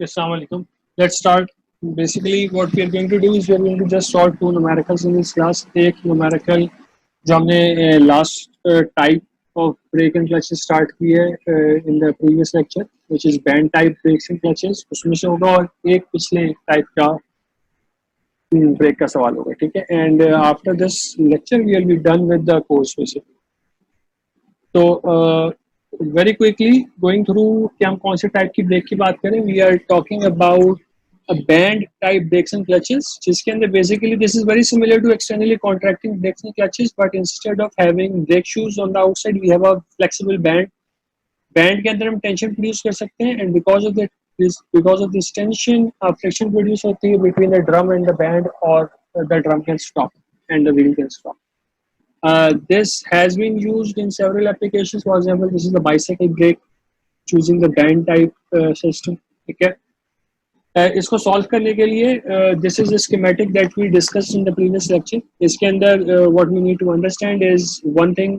Assalamu alaikum. Let's start. Basically, what we are going to do is we are going to just solve two numericals in this class. एक numerical जो हमने last type of brake and clutches start की है in the previous lecture, which is band type brakes and clutches. उसमें से होगा और एक पिछले type का ब्रेक का सवाल होगा, ठीक है? And after this lecture, we will be done with the course basically. तो वेरी क्विकली गोइंग थ्रू कि हम कौन से टाइप की ब्रेक की बात करें. We are talking about a band type brakes and clutches, जिसके अंदर basically this is very similar to externally contracting brakes and clutches, but instead of having brake shoes on the outside we have a flexible band. Band के अंदर हम tension produce कर सकते हैं, and because of this tension friction produce होती है between the drum and the band, और the drum can stop and the wheel can stop. This has been used in several applications. For example, this is the bicycle brake choosing the band type system. ठीक है. इसको solve करने के लिए this is the schematic that we discussed in the previous lecture. इसके अंदर what we need to understand is one thing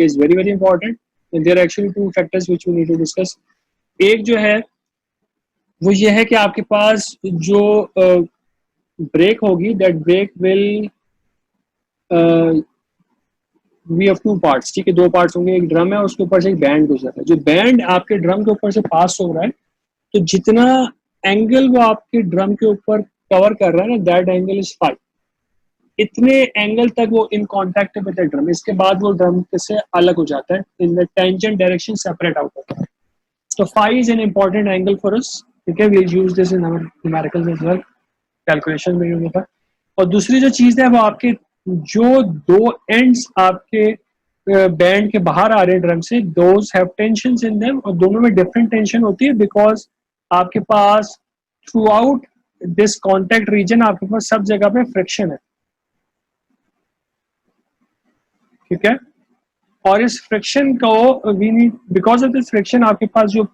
is very very important, and there are actually two factors which we need to discuss. एक जो है वो ये है कि आपके पास जो ब्रेक होगी, that brake will we have two parts. ठीक है, दो पार्ट्स होंगे. एक ड्रम है और उसके ऊपर से एक बैंड गुजर रहा है. जो बैंड आपके ड्रम के ऊपर से पास हो रहा है, तो जितना एंगल वो आपके ड्रम के ऊपर कवर कर रहा है ना, दैट एंगल इज फाई. इतने एंगल तक वो in contact with the drum. इसके बाद वो ड्रम से अलग हो जाता है, in the tangent direction separate out होता है. तो phi is an important angle for us. ठीक है, we will use this in our numericals as well, calculation में यूज होता है. और दूसरी जो चीज है वो आपके जो दो एंड्स आपके बैंड के बाहर आ रहे हैं ड्रम से, those have tensions in them, और दोनों में डिफरेंट टेंशन होती है बिकॉज आपके पास throughout this contact region आपके पास सब जगह पे फ्रिक्शन है. ठीक है, और इस फ्रिक्शन को we need, because of this friction आपके पास जो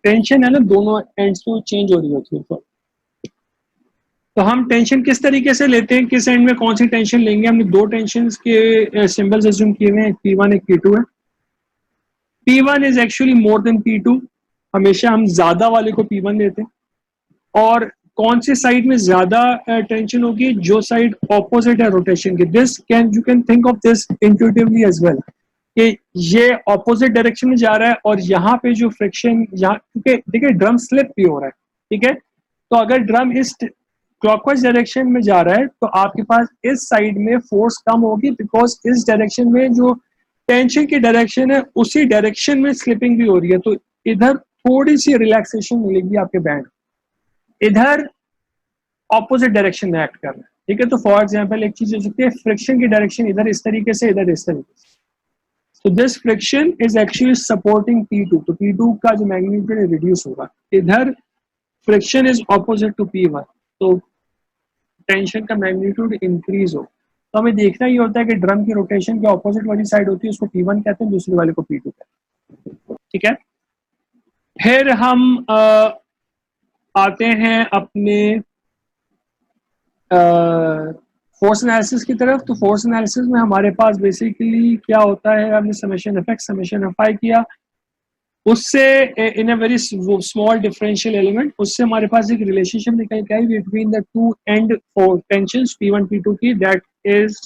टेंशन है ना दोनों एंड्स पे चेंज हो रही होती है. तो हम टेंशन किस तरीके से लेते हैं, किस एंड में कौन सी टेंशन लेंगे. हमने दो टेंशन के सिंबल्स अज्यूम किए हुए हैं, P1 एक P2 है. P1 is actually more than P2. हमेशा हम ज्यादा वाले को P1 देते हैं. और कौन सी साइड में ज्यादा टेंशन होगी, जो साइड ऑपोजिट है रोटेशन के. This can you can think of this intuitively as well कि ये ऑपोजिट डायरेक्शन में जा रहा है, और यहाँ पे जो फ्रिक्शन यहाँ, क्योंकि देखिए ड्रम स्लिप भी हो रहा है. ठीक है, तो अगर ड्रम इस क्लॉकवाइज डायरेक्शन में जा रहा है तो आपके पास इस साइड में फोर्स कम होगी, बिकॉज इस डायरेक्शन में जो टेंशन की डायरेक्शन है उसी डायरेक्शन में स्लिपिंग भी हो रही है. तो इधर थोड़ी सी रिलैक्सेशन मिलेगी आपके बैंड, इधर ऑपोजिट डायरेक्शन में एक्ट कर रहा है. ठीक है, तो फॉर एग्जांपल एक चीज हो सकती है, फ्रिक्शन की डायरेक्शन इधर इस तरीके से, इधर इस तरीके से. तो this friction is actually supporting P2. तो P2 का जो मैग्नीट्यूड है रिड्यूस होगा. इधर friction is opposite to P1, तो टेंशन का मैग्नीट्यूड इंक्रीज हो. तो हमें देखना ही होता है कि ड्रम की रोटेशन के ऑपोजिट वाली साइड होती है, उसको P1 कहते हैं, दूसरी वाले को P2 कहते हैं. ठीक है, फिर हम आते हैं अपने फोर्स एनालिसिस की तरफ. तो फोर्स एनालिसिस में हमारे पास बेसिकली क्या होता है, हमने समेशन इफेक्ट, समेशन एफआई किया, उससे in a very small differential element, उससे हमारे पास एक रिलेशनशिप निकल के आई between the two and for tensions P1 P2 की, that is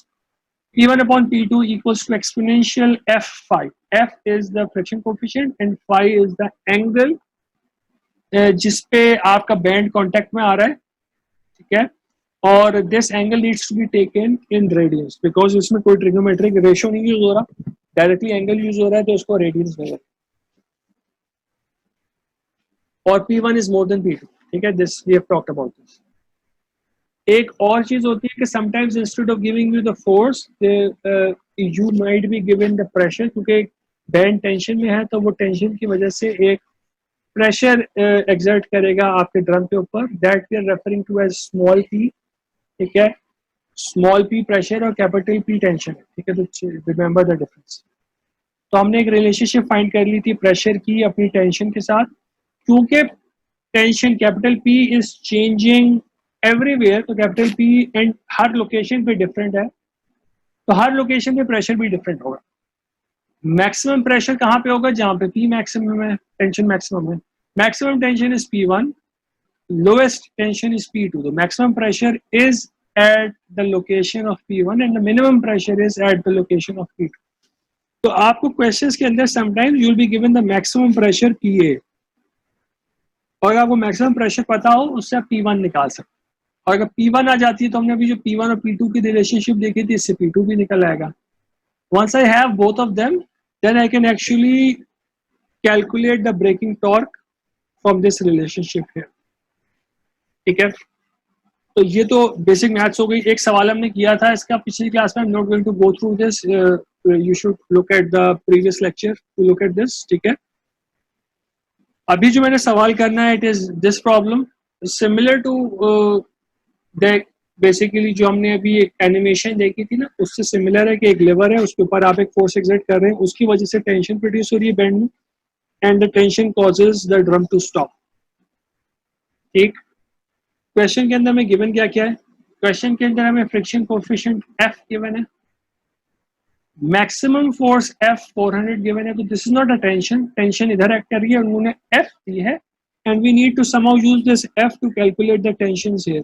P1 upon P2 equals to exponential F phi. F is the friction coefficient and phi is the angle जिसपे आपका बैंड कांटेक्ट में आ रहा है. ठीक है, और this angle needs to be taken in radians, because इसमें कोई ट्रिग्नोमेट्रिक रेशियो नहीं यूज हो रहा, डायरेक्टली एंगल यूज हो रहा है, तो उसको रेडियंस में. और P1 is more than P2. ठीक है, this we have talked about this. एक और चीज होती है कि sometimes instead of giving you the force you might be given the pressure, क्योंकि बैंड टेंशन में है तो वो टेंशन की वजह से एक प्रेशर एक्सर्ट करेगा आपके ड्रम के ऊपर, that we are referring to as small p. ठीक है, स्मॉल p प्रेशर और कैपिटल P टेंशन. ठीक है, तो रिमेंबर द डिफरेंस. तो हमने एक रिलेशनशिप फाइंड कर ली थी प्रेशर की अपनी टेंशन के साथ, क्योंकि tension capital P is changing everywhere, तो कैपिटल P एंड हर लोकेशन पे डिफरेंट है, तो हर लोकेशन पे प्रेशर भी डिफरेंट होगा. मैक्सिमम प्रेशर कहाँ पे होगा, जहाँ पे P मैक्सिमम है, टेंशन मैक्सिमम है. Maximum tension is P1 lowest tension is P2. The maximum pressure is at the location of P1 and the minimum pressure is at the location of P2. तो आपको questions के अंदर sometimes you will B given the maximum pressure PA, और आपको maximum pressure पता हो उससे आप P1 निकाल सकते हो। और अगर P1 आ जाती है तो हमने अभी जो P1 और P2 की रिलेशनशिप देखी थी, इससे P2 भी निकल आएगा। Once I have both of them, then I can actually calculate the braking torque from this relationship here. ठीक है, तो ये तो बेसिक मैथ्स हो गई। एक सवाल हमने किया था इसका पिछली क्लास में, I am not going to go through this, you should look at the previous lecture to look at this. ठीक है, अभी जो मैंने सवाल करना है, it is this problem similar to basically जो हमने अभी एक एनिमेशन देखी थी ना, उससे सिमिलर है कि एक लेवर है, उसके ऊपर आप एक फोर्स एक्सर्ट कर रहे हैं, उसकी वजह से टेंशन प्रोड्यूस हो रही है बैंड में, and the tension causes the drum to stop. ठीक, क्वेश्चन के अंदर में गिवन क्या क्या है? क्वेश्चन के अंदर हमें फ्रिक्शन कोएफिशिएंट F गिवन है, मैक्सिमम फोर्स F 400 गिवन है, तो this is not a tension, tension इधर एक्ट कर रही है, उन्होंने F दी है, and we need to somehow use this F to calculate the tensions here.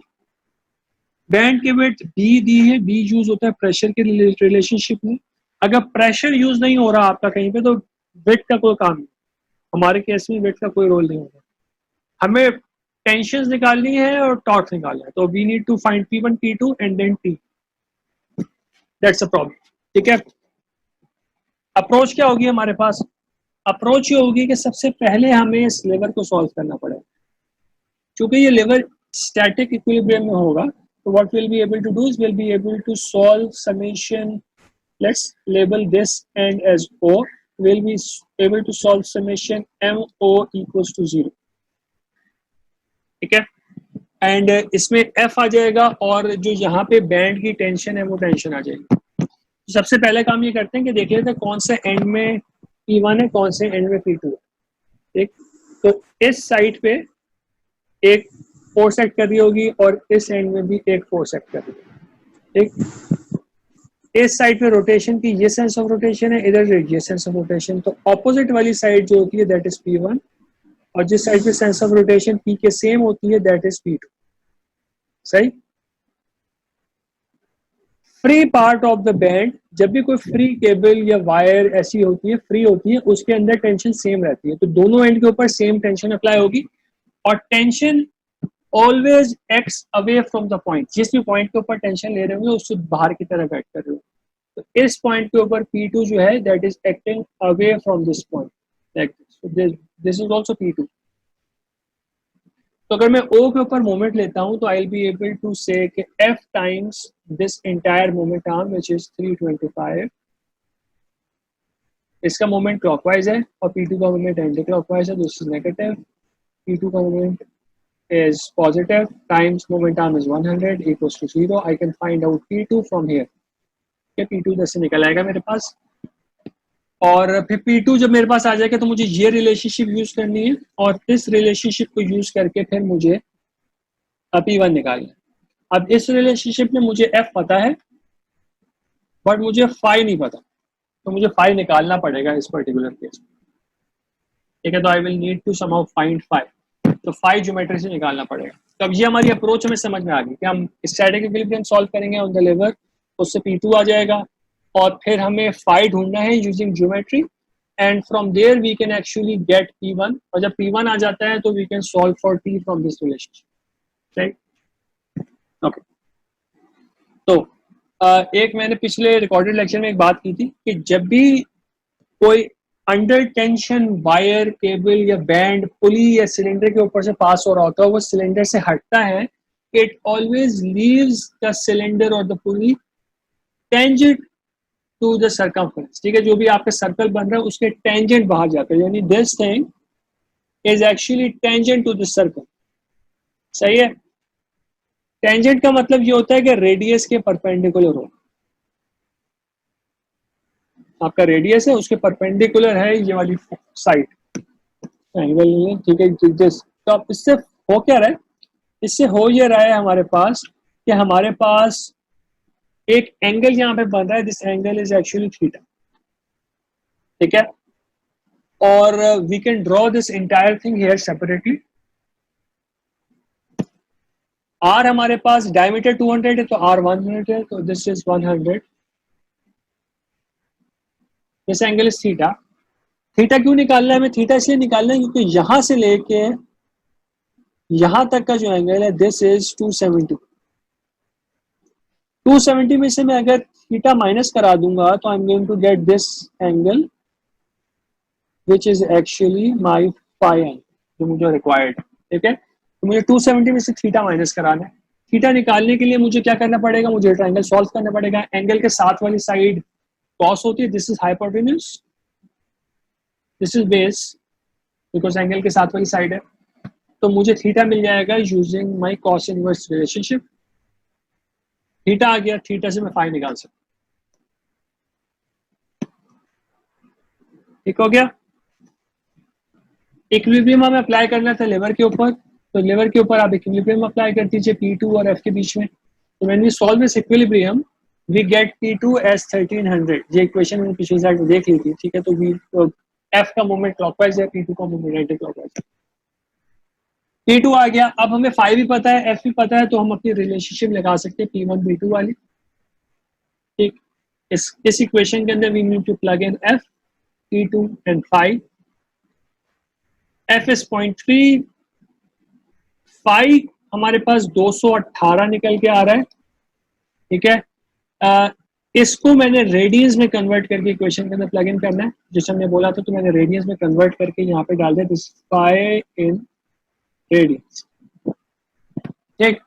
Band के विड्थ B दी है, B यूज होता है प्रेशर के रिलेशनशिप में। अगर प्रेशर यूज नहीं हो रहा आपका कहीं पे, तो विड्थ का कोई काम नहीं, हमारे केस में विड्थ का कोई रोल नहीं होगा, हमें टेंशंस निकालनी है और टॉर्क निकालना है, तो we need to find P1 P2 and then T, that's a problem. ठीक है, अप्रोच क्या होगी हमारे पास? अप्रोच ये होगी कि सबसे पहले हमें इस लेवर को सॉल्व करना पड़ेगा, क्योंकि ये लेवर स्टैटिक इक्विलिब्रियम में होगा, तो what will be able to do is will be able to solve summation, let's label this end as O, will be able to solve summation MO equals to 0। ठीक है, and इसमें F आ जाएगा, और जो यहाँ पे बैंड की tension है वो टेंशन आ जाएगी। तो सबसे पहले काम ये करते हैं कि देख लेते हैं कौन से एंड में P1 है, कौन से एंड में P2 है। ठीक, तो इस साइड पे एक फोर्स एक्ट कर रही होगी और इस एंड में भी एक फोर्स एक्ट कर रही होगी। ठीक, इस साइड पे रोटेशन की ये सेंस ऑफ रोटेशन है, इधर ये सेंस ऑफ रोटेशन, तो ऑपोजिट वाली साइड जो होती है दैट इज P1, और जिस साइड पे सेंस ऑफ रोटेशन P के सेम होती है दैट इज P2। सही, free part of the band, जब भी कोई फ्री केबल या वायर ऐसी होती है, फ्री होती है, उसके अंदर टेंशन सेम रहती है, तो दोनों एंड के ऊपर सेम टेंशन अप्लाई होगी, और tension always acts away from the point, जिस भी पॉइंट के ऊपर टेंशन ले रहे होंगे उससे बाहर की तरफ एक्ट कर रहे हो, तो इस पॉइंट के ऊपर P2 जो है that is acting away from this point, like this is also P2। तो अगर मैं O के ऊपर मोमेंट लेता हूं तो I will be able to say कि F times this entire moment arm which is 325, इसका मोमेंट क्लॉकवाइज है और P2 का मोमेंट एंटी क्लॉकवाइज है, दिस इज नेगेटिव, P2 का moment is positive times moment arm is 100 equals to 0. I can find out P2 from here. okay, P2 इधर से निकल आएगा मेरे पास, और फिर P2 जब मेरे पास आ जाएगा तो मुझे ये रिलेशनशिप यूज करनी है, और इस रिलेशनशिप को यूज करके फिर मुझे P1 निकालना है। अब इस रिलेशनशिप में मुझे F पता है बट मुझे फाई नहीं पता, तो मुझे फाई निकालना पड़ेगा इस पर्टिकुलर केस में। ठीक है, तो I will need to somehow find phi, तो फाई ज्योमेट्री से निकालना पड़ेगा। तो अब ये हमारी अप्रोच हमें समझ में आ गई कि हम स्टैटिक इक्विलिब्रियम सॉल्व करेंगे ऑन द लेवर, उससे P2 आ जाएगा, और फिर हमें फाई ढूंढना है using geometry, and from there we can actually get P1, और जब P1 आ जाता है तो we can solve for T from this relationship. Right, okay. तो एक मैंने पिछले रिकॉर्डेड लेक्चर में एक बात की थी कि जब भी कोई अंडर टेंशन वायर, केबल या बैंड, पुली या सिलेंडर के ऊपर से पास हो रहा होता है, वो सिलेंडर से हटता है, it always leaves the cylinder और the pulley tangent to the circumference. ठीक है, जो भी आपका सर्कल बन रहा है उसके टेंजेंट बाहर जाते हैं, यानी this thing is actually tangent to this circle. सही है, टेंजेंट का मतलब ये होता है कि रेडियस के परपेंडिकुलर हो, आपका रेडियस है उसके परपेंडिकुलर है ये वाली साइड एंगल। ठीक है, तो अब इससे हो क्या रहा है, इससे हो ये रहा है हमारे पास कि हमारे पास एक एंगल यहाँ पे बन रहा है, this angle is actually theta. ठीक है, और we can draw this entire thing here separately, or हमारे पास डायमीटर 200 है तो आर 100 है, तो this is 100. This angle is theta. Theta क्यों निकालना है हमें? थीटा इसलिए निकालना है क्योंकि यहां से लेके यहां तक का जो एंगल है दिस इज 270. 270 में से मैं अगर थीटा माइनस करा दूंगा तो I am going to get this angle which is actually my phi angle जो मुझे रिक्वायर्ड है. ठीक है, तो मुझे 270 में से थीटा माइनस कराना है. थीटा निकालने के लिए मुझे क्या करना पड़ेगा? मुझे ट्रायंगल सॉल्व करना पड़ेगा. एंगल के साथ वाली साइड कॉस होती है. This is hypotenuse, this is base, because angle के साथ वाली साइड है. तो मुझे थीटा मिल जाएगा using my cos inverse relationship. Theta आ गया, थीटा से मैं फाई निकाल सकता. ठीक हो गया. इक्विलिब्रियम हमें अप्लाई करना था लेवर के ऊपर, तो लेवर के ऊपर आप इक्विलिब्रियम अप्लाई कर दीजिए P2 और F के बीच में. तो when we solve this equilibrium we get P2 as 1300. ये इक्वेशन मैंने पिछली स्लाइड में देख ली थी. ठीक है, तो वी F का मूवमेंट क्लॉकवाइज है, P2 का मूवमेंट एंटी क्लॉकवाइज है. P2 आ गया. अब हमें फाई भी पता है, F भी पता है, तो हम अपनी रिलेशनशिप लगा सकते हैं P1 P2 वाली. ठीक, इस इक्वेशन के अंदर we need to plug in F, P2 and phi. F is 0.3, phi हमारे पास 218 निकल के आ रहा है. ठीक है, इसको मैंने रेडियंस में कन्वर्ट करके इक्वेशन के अंदर प्लग इन करना है. जैसे हमने बोला था, तो मैंने रेडियंस में कन्वर्ट करके यहाँ पे डाल दिया दिस फाई इन रेडियंस. ठीक,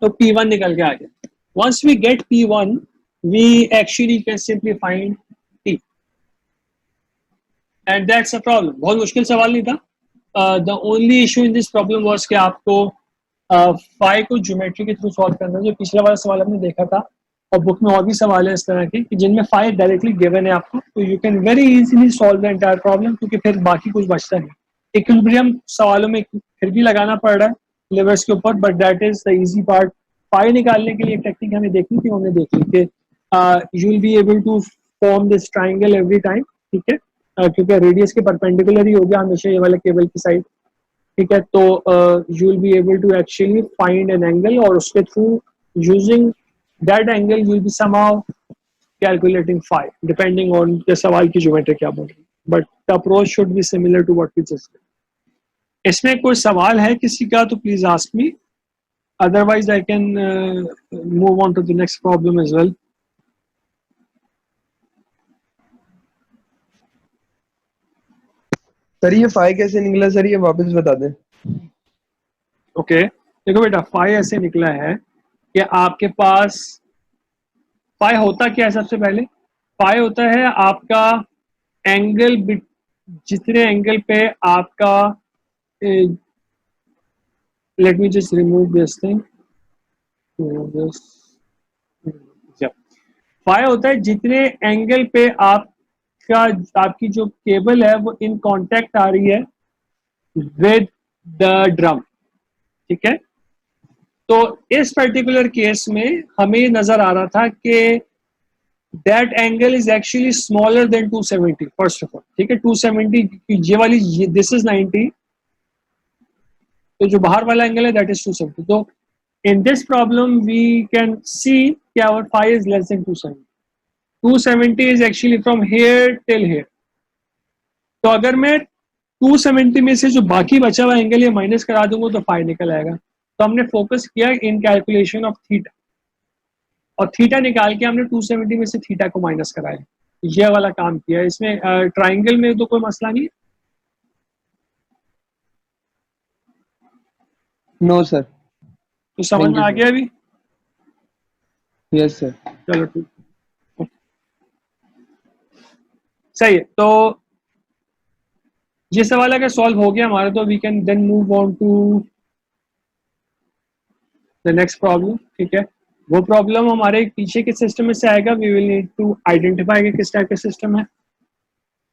तो P1 निकल के आ गया. Once we get P1 we actually can simply find T, and that's a problem. बहुत मुश्किल सवाल नहीं था. The only issue in this problem was कि आपको फाई को ज्योमेट्री के थ्रू सॉल्व करना है. जो पिछला वाला सवाल हमने देखा था, और बुक में और भी सवाल है इस तरह के कि जिनमें फाई डायरेक्टली गिवन है आपको, तो you can very easily solve the entire problem, क्योंकि फिर बाकी कुछ बचता नहीं. इक्विलिब्रियम सवालों में फिर भी लगाना पड़ रहा है लेवर्स के ऊपर, but that is the easy part. Phi निकालने के लिए टेक्निक हमें देखनी थी, हमने देख ली कि you will be able to form this triangle every time. ठीक है, क्योंकि रेडियस के परपेंडिकुलर ही हो गया हमेशा ये वाला केबल की साइड. ठीक है, तो you will be able to actually find an angle, और उसके through using that angle you will be somehow calculating phi depending on the सवाल की ज्योमेट्री क्या बोल रही है. But the approach should be similar to what we just did. इसमें कोई सवाल है किसी का तो please ask me, otherwise I can move on to the next problem as well. Sir ये फाई कैसे निकला सर, ये वापस बता दें. ओके, देखो बेटा, फाई ऐसे निकला है कि आपके पास फाई होता क्या है. सबसे पहले फाई होता है आपका एंगल, जितने एंगल पे आपका, let me just remove this thing. Phi होता है जितने एंगल पे आपका आपकी जो केबल है वो इन कांटेक्ट आ रही है विद द ड्रम. ठीक है, तो इस पर्टिकुलर केस में हमें नजर आ रहा था कि that angle is actually smaller than 270 first of all. ठीक है, 270 ये वाली this is 90, तो जो बाहर वाला एंगल है that is 270. तो in this problem we can see कि our phi is less than 270. 270 is actually from here till here. तो अगर मैं 270 में से जो बाकी बचा हुआ एंगल ये माइनस करा दूंगा तो फाई निकल आएगा. तो हमने फोकस किया इन कैलकुलेशन ऑफ थीटा, और थीटा निकाल के हमने 270 में से थीटा को माइनस कराया. ये वाला काम किया. इसमें ट्राइंगल में तो कोई मसला नहीं. No sir. तो समझ में आ गया अभी? Yes sir. चलो ठीक, सही है. तो ये सवाल अगर सॉल्व हो गया हमारा तो we can then move on to the next problem. ठीक है, वो प्रॉब्लम हमारे पीछे के सिस्टम में से आएगा. We will need to identify कि किस टाइप का सिस्टम है,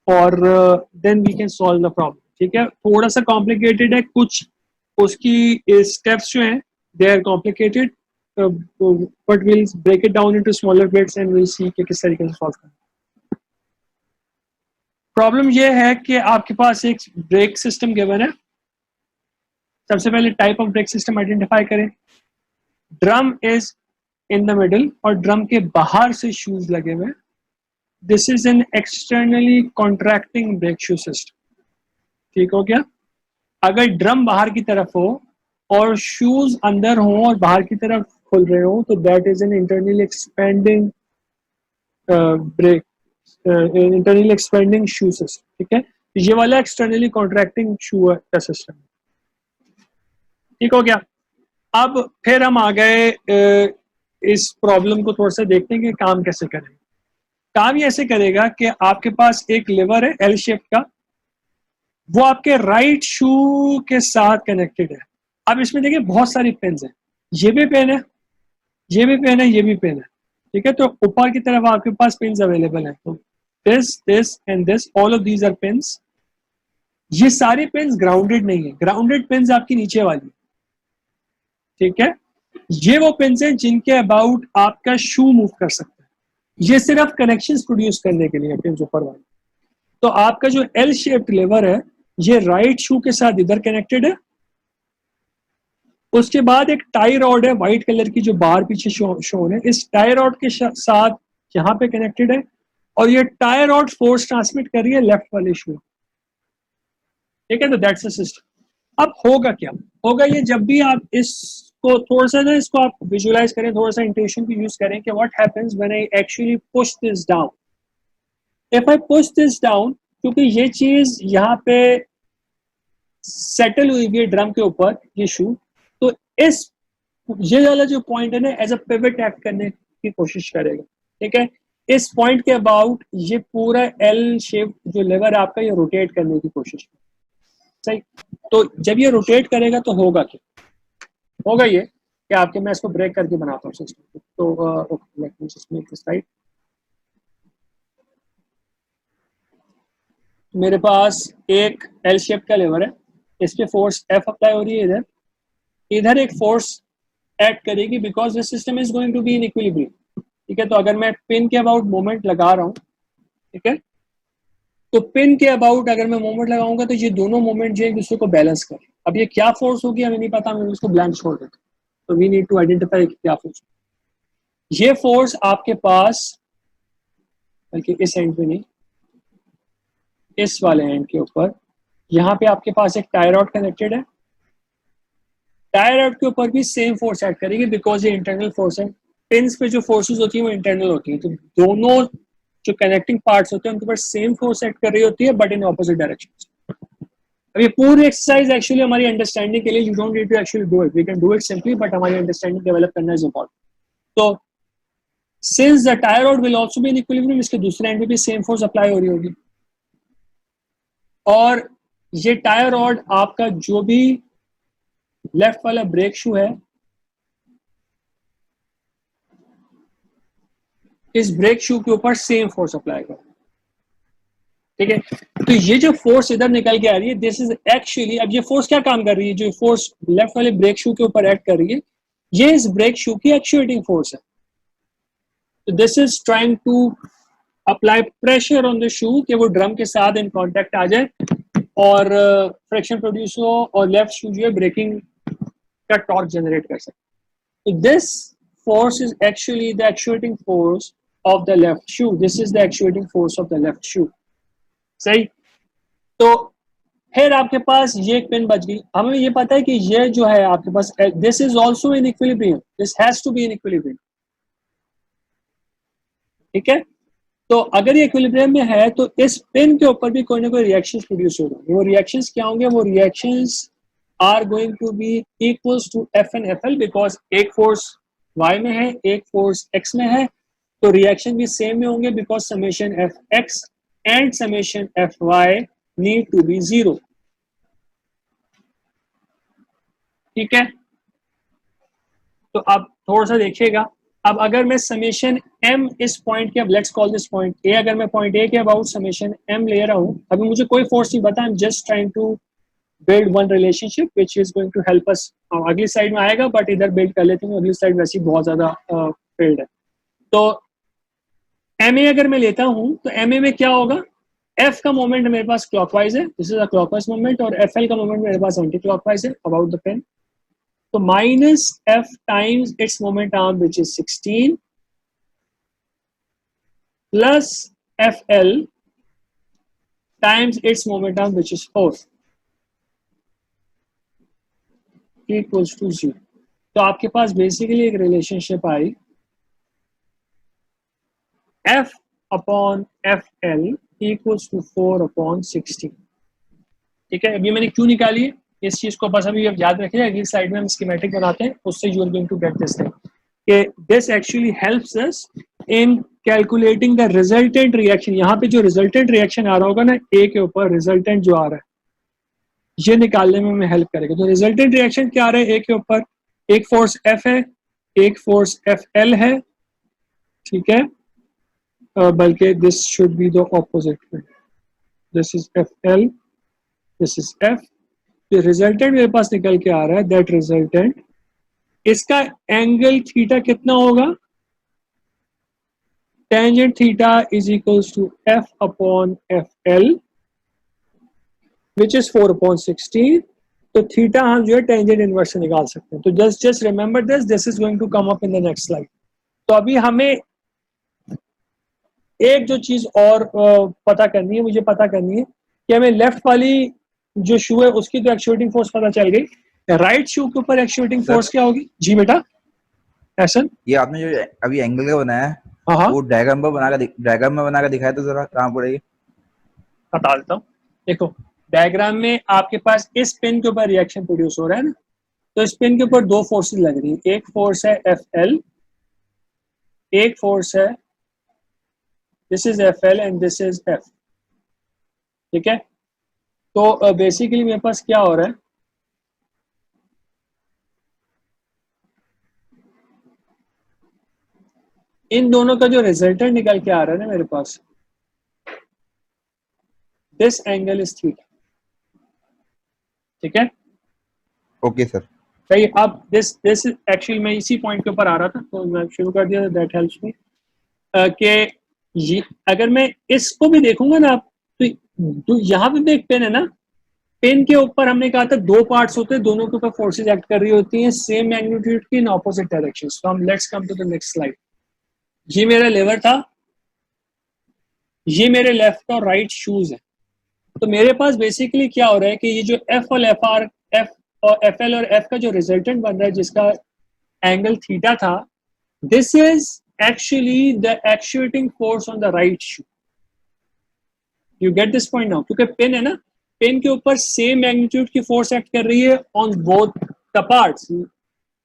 और then we can solve the problem. ठीक है, थोड़ा सा कॉम्प्लिकेटेड है, कुछ उसकी स्टेप्स जो हैं they are complicated, but will break it down into smaller bits and will see कि किस तरीके से सॉल्व करना. प्रॉब्लम ये है कि आपके पास एक ब्रेक सिस्टम गिवन है. सबसे पहले type of brake system identify करें. Drum is in the middle और ड्रम के बाहर से शूज लगे हुए, this is an externally contracting brake shoe system. ठीक हो गया? अगर ड्रम बाहर की तरफ हो और शूज अंदर हो और बाहर की तरफ खुल रहे हो तो that is an internally expanding brake, internally expanding shoe system. ठीक है, ये वाला एक्सटर्नली कॉन्ट्रैक्टिंग शू का सिस्टम। ठीक हो गया? अब फिर हम आ गए इस प्रॉब्लम को थोड़ा सा देखते हैं कि काम कैसे करें। काम ये ऐसे करेगा कि आपके पास एक लिवर है एल शेप का, वो आपके राइट शू के साथ कनेक्टेड है। अब इसमें देखिए बहुत सारी पेन्स हैं, ये भी पेन है, ये भी पेन है, ये भी पेन है। ठीक है, तो ऊपर की तरफ आपके पास पेन्स अवेलेबल है, तो this and this, all of these are pins. ये सारी पेन्स ग्राउंडेड नहीं है, ग्राउंडेड पेन्स आपकी नीचे वाली। ठीक है, ये वो पेन्स हैं जिनके अबाउट आपका शू मूव कर सकता है, ये सिर्फ कनेक्शंस प्रोड्यूस करने के लिए पेन्स ऊपर वाली। तो आपका जो एल शेप्ड लिवर है ये राइट शू के साथ इधर कनेक्टेड है, उसके बाद एक टाई रॉड है व्हाइट कलर की जो बाहर पीछे शोन है, इस टाई रॉड के साथ यहाँ पे कनेक्टेड है, और ये टाई रॉड फोर्स ट्रांसमिट कर रही है लेफ्ट वाले शू। ठीक है, तो दैट्स द सिस्टम। अब होगा क्या? होगा ये, जब भी आप इसको थोड़ा सा ना इसको आप विजुअलाइज करें, थोड़ा सा इंट्यूशन को यूज करें कि what happens when I actually push this down. If I push this down, क्योंकि ये चीज यहाँ पे सेटल हुई है ड्रम के ऊपर ये शू, तो इस ये वाला जो पॉइंट है ना एज अ पिवट एक्ट करने की कोशिश करेगा। ठीक है, इस पॉइंट के अबाउट ये पूरा एल शेप जो लिवर है आपका ये रोटेट करने की कोशिश करेगा। सही, तो जब ये रोटेट करेगा तो होगा क्या? होगा ये कि आपके, मैं इसको ब्रेक करके बनाता हूँ सिस्टम। तो let me just make this right. मेरे पास एक एल शेप का लिवर है, इस पे फोर्स एफ अप्लाई हो रही है, इधर इधर एक फोर्स एक्ट करेगी because this system is going to be in equilibrium. ठीक है, तो अगर मैं पिन के अबाउट मोमेंट लगा रहा हूँ, ठीक है, तो पिन के अबाउट अगर मैं मोमेंट लगाऊंगा तो ये दोनों मोमेंट जो एक दूसरे को बैलेंस करें। अब ये क्या फोर्स होगी हमें नहीं पता, मैं इसको ब्लैंक छोड़ देता हूँ, तो वी नीड टू आइडेंटिफाई क्या फोर्स। ये फोर्स आपके पास, बल्कि इस एंड पे नहीं, इस वाले एंड के ऊपर, यहाँ पे आपके पास एक टाई रॉड कनेक्टेड है, टाई रॉड के ऊपर भी सेम फोर्स एक्ट करेगी बिकॉज ये इंटरनल फोर्स है। पिन्स पे जो फोर्सेस होती है वो इंटरनल होती है, तो दोनों जो कनेक्टिंग पार्ट्स होते हैं उनके ऊपर सेम फोर्स एक्ट कर रही होती है बट इन ऑपोजिट डायरेक्शन। अब ये पूरी एक्सरसाइज एक्चुअली हमारी अंडरस्टैंडिंग के लिए, you don't need to actually do it, we can do it simply, but हमारी अंडरस्टैंडिंग डेवलप करना इज इंपॉर्टेंट। तो since the tie rod will also be in equilibrium, इसके दूसरे एंड पे भी सेम फोर्स अप्लाई हो रही होगी, और ये टाई रॉड आपका जो भी लेफ्ट वाला ब्रेक शू है, इस ब्रेक शू के ऊपर सेम फोर्स अप्लाई करो। ठीक है, तो ये जो फोर्स इधर निकल के आ रही है, दिस इज एक्चुअली, अब ये फोर्स क्या काम कर रही है, जो फोर्स लेफ्ट वाले ब्रेक शू के ऊपर एक्ट कर रही है, ये इस ब्रेक शू की एक्चुएटिंग फोर्स है। तो this is trying to apply pressure on the shoe कि वो ड्रम के साथ इन कांटेक्ट आ जाए और फ्रिक्शन प्रोड्यूस हो और लेफ्ट शू जो है ब्रेकिंग का टॉर्क जनरेट कर सके। तो this force is actually the actuating force of the left shoe. This is the actuating force of the left shoe. सही, तो फिर आपके पास ये एक पिन बच गई। हमें ये पता है कि ये जो है आपके पास, this is also in equilibrium, this has to be in equilibrium। ठीक है, तो अगर ये इक्विलिब्रियम में है तो इस पिन के ऊपर भी कोई ना कोई रिएक्शंस प्रोड्यूस होंगे। वो रिएक्शंस क्या होंगे? वो reactions are going to be equals to F and F L, because एक फोर्स y में है, एक फोर्स x में है, तो रिएक्शन भी सेम में होंगे because summation F X and summation F Y need to be 0। ठीक है, तो अब थोड़ा सा देखिएगा, अब अगर मैं समेशन m इस पॉइंट के, अब let's call this point a, अगर मैं पॉइंट a के अबाउट समेशन m ले रहा हूं, अभी मुझे कोई फोर्स नहीं पता, I am just trying to build one relationship which is going to help us। अगली साइड में आएगा बट इधर बिल्ड कर लेते हैं, अगली साइड वैसे बहुत ज्यादा फील्ड है। तो MA अगर मैं लेता हूं तो MA में क्या होगा? F का मोमेंट मेरे पास क्लॉकवाइज है, this is a clockwise moment, और FL का मोमेंट मेरे पास एंटी क्लॉकवाइज है अबाउट द पेन। तो minus F times its moment arm which is 16 plus F L times its moment arm which is 4 equals to 0। तो आपके पास basically एक relationship I F upon F L equals to 4 upon 16। ठीक है, अभी मैंने क्यों निकाली इस चीज को, बस अभी आप याद रखिए, अगली स्लाइड में हम स्कीमेटिक बनाते हैं, उससे you are going to get this thing कि this actually helps us in calculating the resultant reaction. यहाँ पे जो रिजल्टेंट रिएक्शन आ रहा होगा ना ए के ऊपर, रिजल्टेंट जो आ रहा है ये निकालने में हमें हेल्प करेगा। तो रिजल्टेंट रिएक्शन क्या आ रहा है ए के ऊपर, एक फोर्स एफ है, एक फोर्स एफ एल है, ठीक है, बल्कि this should be the opposite, this is F L, this is F. जो रिजल्टेंट मेरे पास निकल के आ रहा है, दैट रिजल्टेंट, इसका एंगल थीटा कितना होगा, tangent theta is equals to F upon F L which is 4 upon 16। तो थीटा हम जो है टेंजेंट इनवर्स से निकाल सकते हैं। तो just remember this is going to come up in the next slide. तो अभी हमें एक जो चीज और पता करनी है, मुझे पता करनी है कि हमें लेफ्ट वाली जो शू है उसकी तो एक्चुएटिंग फोर्स पता चल गई, राइट शू के ऊपर एक्चुएटिंग फोर्स क्या होगी? जी बेटा ऐसा, ये आपने जो अभी एंगल का बनाया है हाँ वो डायग्राम में बनाकर दिखाया तो जरा कहाँ पड़ेगी? बता देता हूँ। देखो डायग्राम में आपके पास इस पिन के ऊपर रिएक्शन प्रोड्यूस हो रहा है ना, तो इस पिन के ऊपर दो फोर्सेस लग रही है, एक फोर्स है एफ एल, एक फोर्स है this is F L and this is F. ठीक है, तो बेसिकली मेरे पास क्या हो रहा है, इन दोनों का जो रिजल्टेंट निकल के आ रहा है ना मेरे पास, दिस एंगल इज थीटा। ठीक है, ओके सर। सही। अब दिस एक्चुअली मैं इसी पॉइंट के ऊपर आ रहा था तो मैं शुरू कर दिया, दैट हेल्प्स मी कि ये अगर मैं इसको भी देखूंगा ना आप, तो यहाँ पे भी एक पेन है ना, पेन के ऊपर हमने कहा था दो पार्ट्स होते हैं, दोनों के ऊपर फोर्सेज एक्ट कर रही होती हैं सेम मैग्नीट्यूड की इन ऑपोजिट डायरेक्शन। तो हम let's come to the next slide. ये मेरा लेवर था, ये मेरे लेफ्ट और राइट शूज है। तो मेरे पास बेसिकली क्या हो रहा है कि ये जो एफ और एफ आर, एफ और एफ एल और एफ का जो रिजल्टेंट बन रहा है जिसका एंगल थीटा था, this is actually the actuating force on the right shoe. You get this point now? क्योंकि पेन है ना, पेन के ऊपर सेम मैग्नीट्यूड की फोर्स एक्ट कर रही है ऑन बोथ द पार्ट्स,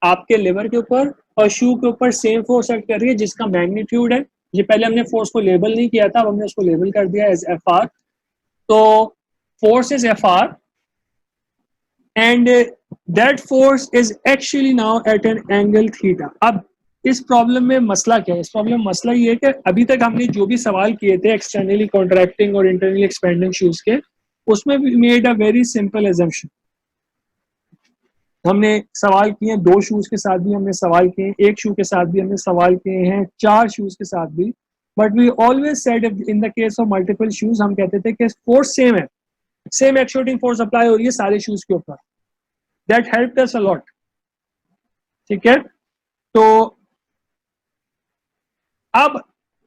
आपके लिवर के ऊपर और शू के ऊपर सेम फोर्स एक्ट कर रही है जिसका मैग्नीट्यूड है, ये पहले हमने फोर्स को लेबल नहीं किया था, अब हमने उसको लेबल कर दिया एज एफ आर। तो force is F are and that force is actually now at an angle theta. अब इस प्रॉब्लम में मसला क्या है? इस प्रॉब्लम में मसला ये है कि अभी तक हमने जो भी सवाल किए थे एक्सटर्नली कॉन्ट्रैक्टिंग और इंटरनली एक्सपेंडिंग शूज के, उसमें भी made a very simple assumption. हमने सवाल किए दो शूज के साथ भी हमने सवाल किए, एक शू के साथ भी हमने सवाल किए हैं, चार शूज के साथ भी, but we always said in the case of multiple shoes हम कहते थे कि फोर्स सेम है, सेम एक्चुएटिंग फोर्स अप्लाई हो रही है सारे शूज के ऊपर। That helped us a lot. ठीक है, तो अब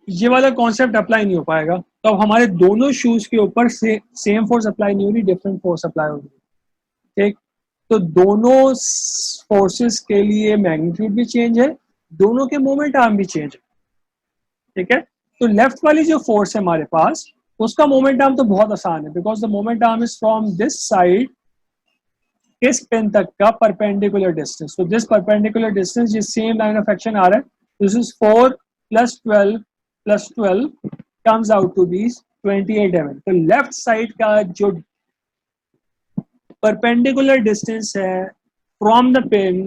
ये वाला कॉन्सेप्ट अप्लाई नहीं हो पाएगा, तो अब हमारे दोनों शूज के ऊपर सेम फोर्स अप्लाई नहीं हो रही, डिफरेंट फोर्स अप्लाई हो रही है। ठीक, तो दोनों फोर्सेस के लिए मैग्नीट्यूड भी चेंज है, दोनों के मोमेंट आर्म भी चेंज है। ठीक है, तो लेफ्ट वाली जो फोर्स है हमारे पास, उसका मोमेंट आर्म तो बहुत आसान है, because the moment arm is from this side इस पेन तक का परपेंडिकुलर डिस्टेंस। तो दिस परपेंडिकुलर डिस्टेंस, ये सेम लाइन ऑफ एक्शन आ रहा है, this is 4 + 12 + 12 comes out to be 28 mm। तो लेफ्ट साइड का जो perpendicular distance है from the pin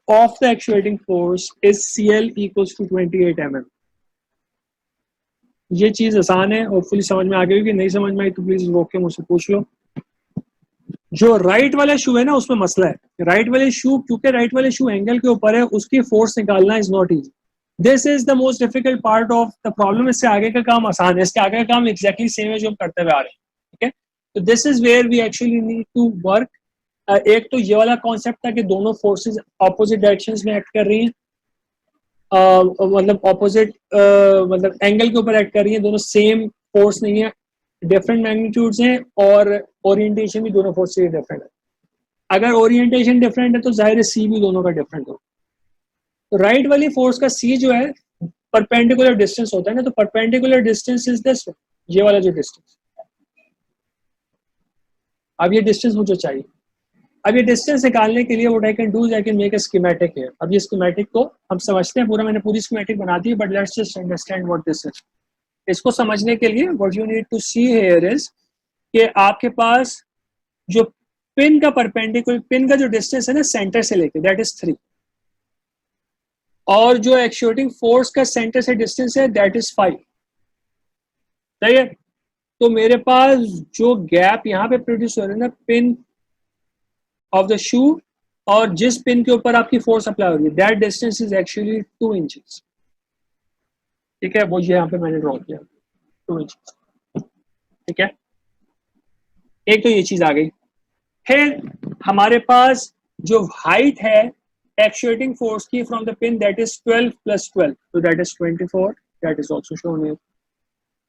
of the actuating force is CL equals to 28 mm। ये चीज आसान है, होपफुली समझ में आ गई होगी, नहीं समझ में आई तो प्लीज रोक के मुझसे पूछ लो। जो राइट वाला शू है ना उसमें मसला है, राइट वाले शू, क्योंकि राइट वाले शू एंगल के ऊपर है, उसकी फोर्स निकालना is not easy. This is the most difficult part of the problem. इससे आगे का काम आसान है, इसके आगे का काम एग्जैक्टली सेम है जो हम करते हुए आ रहे हैं। ठीक है, तो this is where we actually need to work एक तो ये वाला कॉन्सेप्ट था कि दोनों फोर्सेस ऑपोजिट डायरेक्शंस में एक्ट कर रही हैं, मतलब ऑपोजिट मतलब एंगल के ऊपर एक्ट कर रही हैं, दोनों सेम फोर्स नहीं है, डिफरेंट मैग्नीट्यूड्स हैं, और ओरिएंटेशन भी दोनों फोर्स से डिफरेंट है। अगर ओरिएंटेशन डिफरेंट है तो जाहिर है सी भी दोनों का डिफरेंट हो। तो राइट वाली फोर्स का सी जो है परपेंडिकुलर डिस्टेंस होता है ना, तो परपेंडिकुलर डिस्टेंस इज दिस, ये वाला जो डिस्टेंस। अब ये डिस्टेंस मुझे चाहिए। अब ये डिस्टेंस निकालने के लिए what I can do is I can make a schematic here. अब ये स्कीमेटिक को हम समझते हैं पूरा, मैंने पूरी स्कीमेटिक बना दी, but let's just understand what this is. इसको समझने के लिए what you need to see here is कि आपके पास जो पिन का परपेंडिकुलर, पिन का जो डिस्टेंस है ना सेंटर से लेके, दैट इज 3, और जो एक्चुएटिंग फोर्स का सेंटर से डिस्टेंस है दैट इज 5। सही है? तो मेरे पास जो गैप यहाँ पे प्रोड्यूस हो रहा है ना पिन ऑफ द शू और जिस पिन के ऊपर आपकी फोर्स अप्लाई हो रही है, that distance is actually 2 inches. ठीक है, वो ये यहाँ पे मैंने ड्रॉ किया 2 इंचेस। ठीक है, एक तो ये चीज आ गई। फिर हमारे पास जो हाइट है एक्चुएटिंग फोर्स की from the pin that is 12 + 12, तो that is 24, that is also shown here.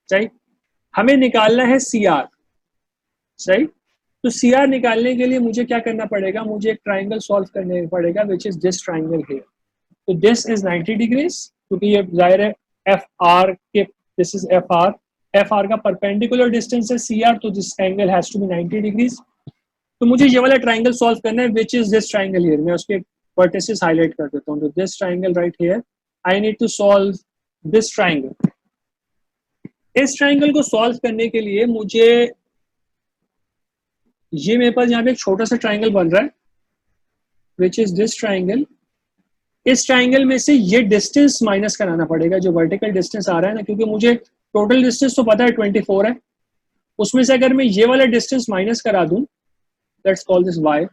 सही, हमें निकालना है सीआर। सही, तो सीआर निकालने के लिए मुझे क्या करना पड़ेगा, मुझे एक ट्राइंगल सॉल्व करने पड़ेगा which is this triangle here. तो दिस इज 90 डिग्रीज, क्योंकि ये जाहिर है एफ आर के, this is F R, F R का परपेंडिकुलर डिस्टेंस है सी आर, तो this angle has to be 90 degrees. तो मुझे ये वाला ट्राइंगल सॉल्व करना है which is this triangle here. मैं उसके वर्टिसेस हाईलाइट कर देता हूँ। तो this triangle right here, I need to solve this triangle. इस ट्राइंगल को सॉल्व करने के लिए मुझे, ये मेरे पास यहाँ पे एक छोटा सा ट्राइंगल बन रहा है विच इज दिस ट्राइंगल। इस ट्राइंगल में से ये डिस्टेंस माइनस कराना पड़ेगा, जो वर्टिकल डिस्टेंस आ रहा है ना, क्योंकि मुझे टोटल डिस्टेंस तो पता है 24 है, उसमें से अगर मैं ये वाला डिस्टेंस माइनस करा दूं, लेट्स कॉल दिस y,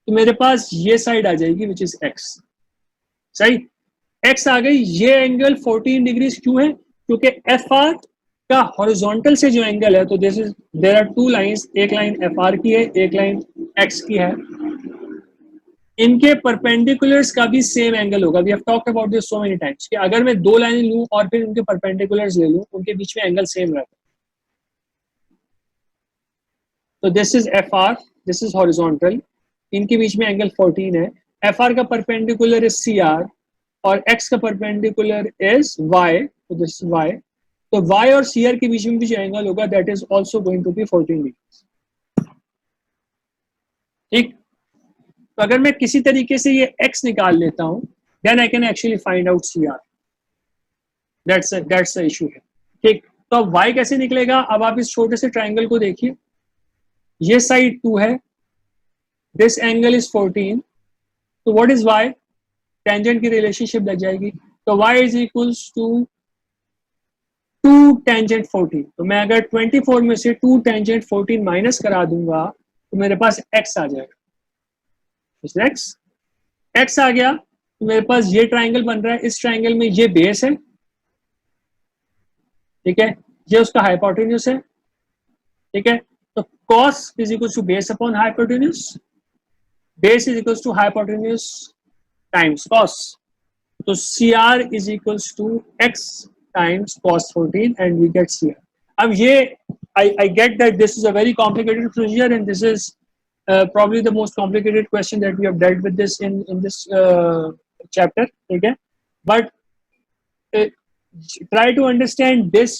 तो मेरे पास ये साइड आ जाएगी विच इज x। सही, x आ गई। ये एंगल 14 डिग्रीज क्यों है, क्योंकि एफ आर का हॉरिजॉन्टल से जो एंगल है, तो this is, there are 2 lines, एक लाइन एफ आर की है, एक लाइन x की है, इनके परपेंडिकुलर्स का भी सेम एंगल होगा। We have talked about this so many times कि अगर मैं 2 लाइनें लूं और फिर उनके परपेंडिकुलर्स ले लूं, उनके बीच में एंगल सेम रहता है। तो this is F are, this is horizontal, इनके बीच में एंगल 14 है। एफ आर का परपेंडिकुलर इज सी आर और एक्स का परपेंडिकुलर इज वाई, तो दिस इज वाई। तो वाई और सी आर के बीच में भी जो एंगल होगा that is also going to be 14 degree. ठीक, तो अगर मैं किसी तरीके से ये x निकाल लेता हूं, then I can actually find out C R. That's the issue है। ठीक, तो अब y कैसे निकलेगा। अब आप इस छोटे से ट्राइंगल को देखिए, ये साइड 2 है, दिस एंगल इज 14, तो व्हाट इज y, टेंजेंट की रिलेशनशिप लग जाएगी। तो y is equals to 2 tangent 14। तो मैं अगर 24 में से 2 टेंजेंट 14 माइनस करा दूंगा तो मेरे पास x आ जाएगा। x आ गया, तो मेरे पास ये ट्राइंगल बन रहा है। इस ट्राइंगल में ये बेस है, ठीक है, ये उसका हाइपोटेन्यूज है। ठीक है, तो cos is equal to base upon hypotenuse, base is equal to hypotenuse times cos, तो CR is equal to x times cos 14 and we get CR। अब ये I get that this is a very complicated procedure and this is probably the most complicated question that we have dealt with this in this chapter. ठीक है, but try to understand this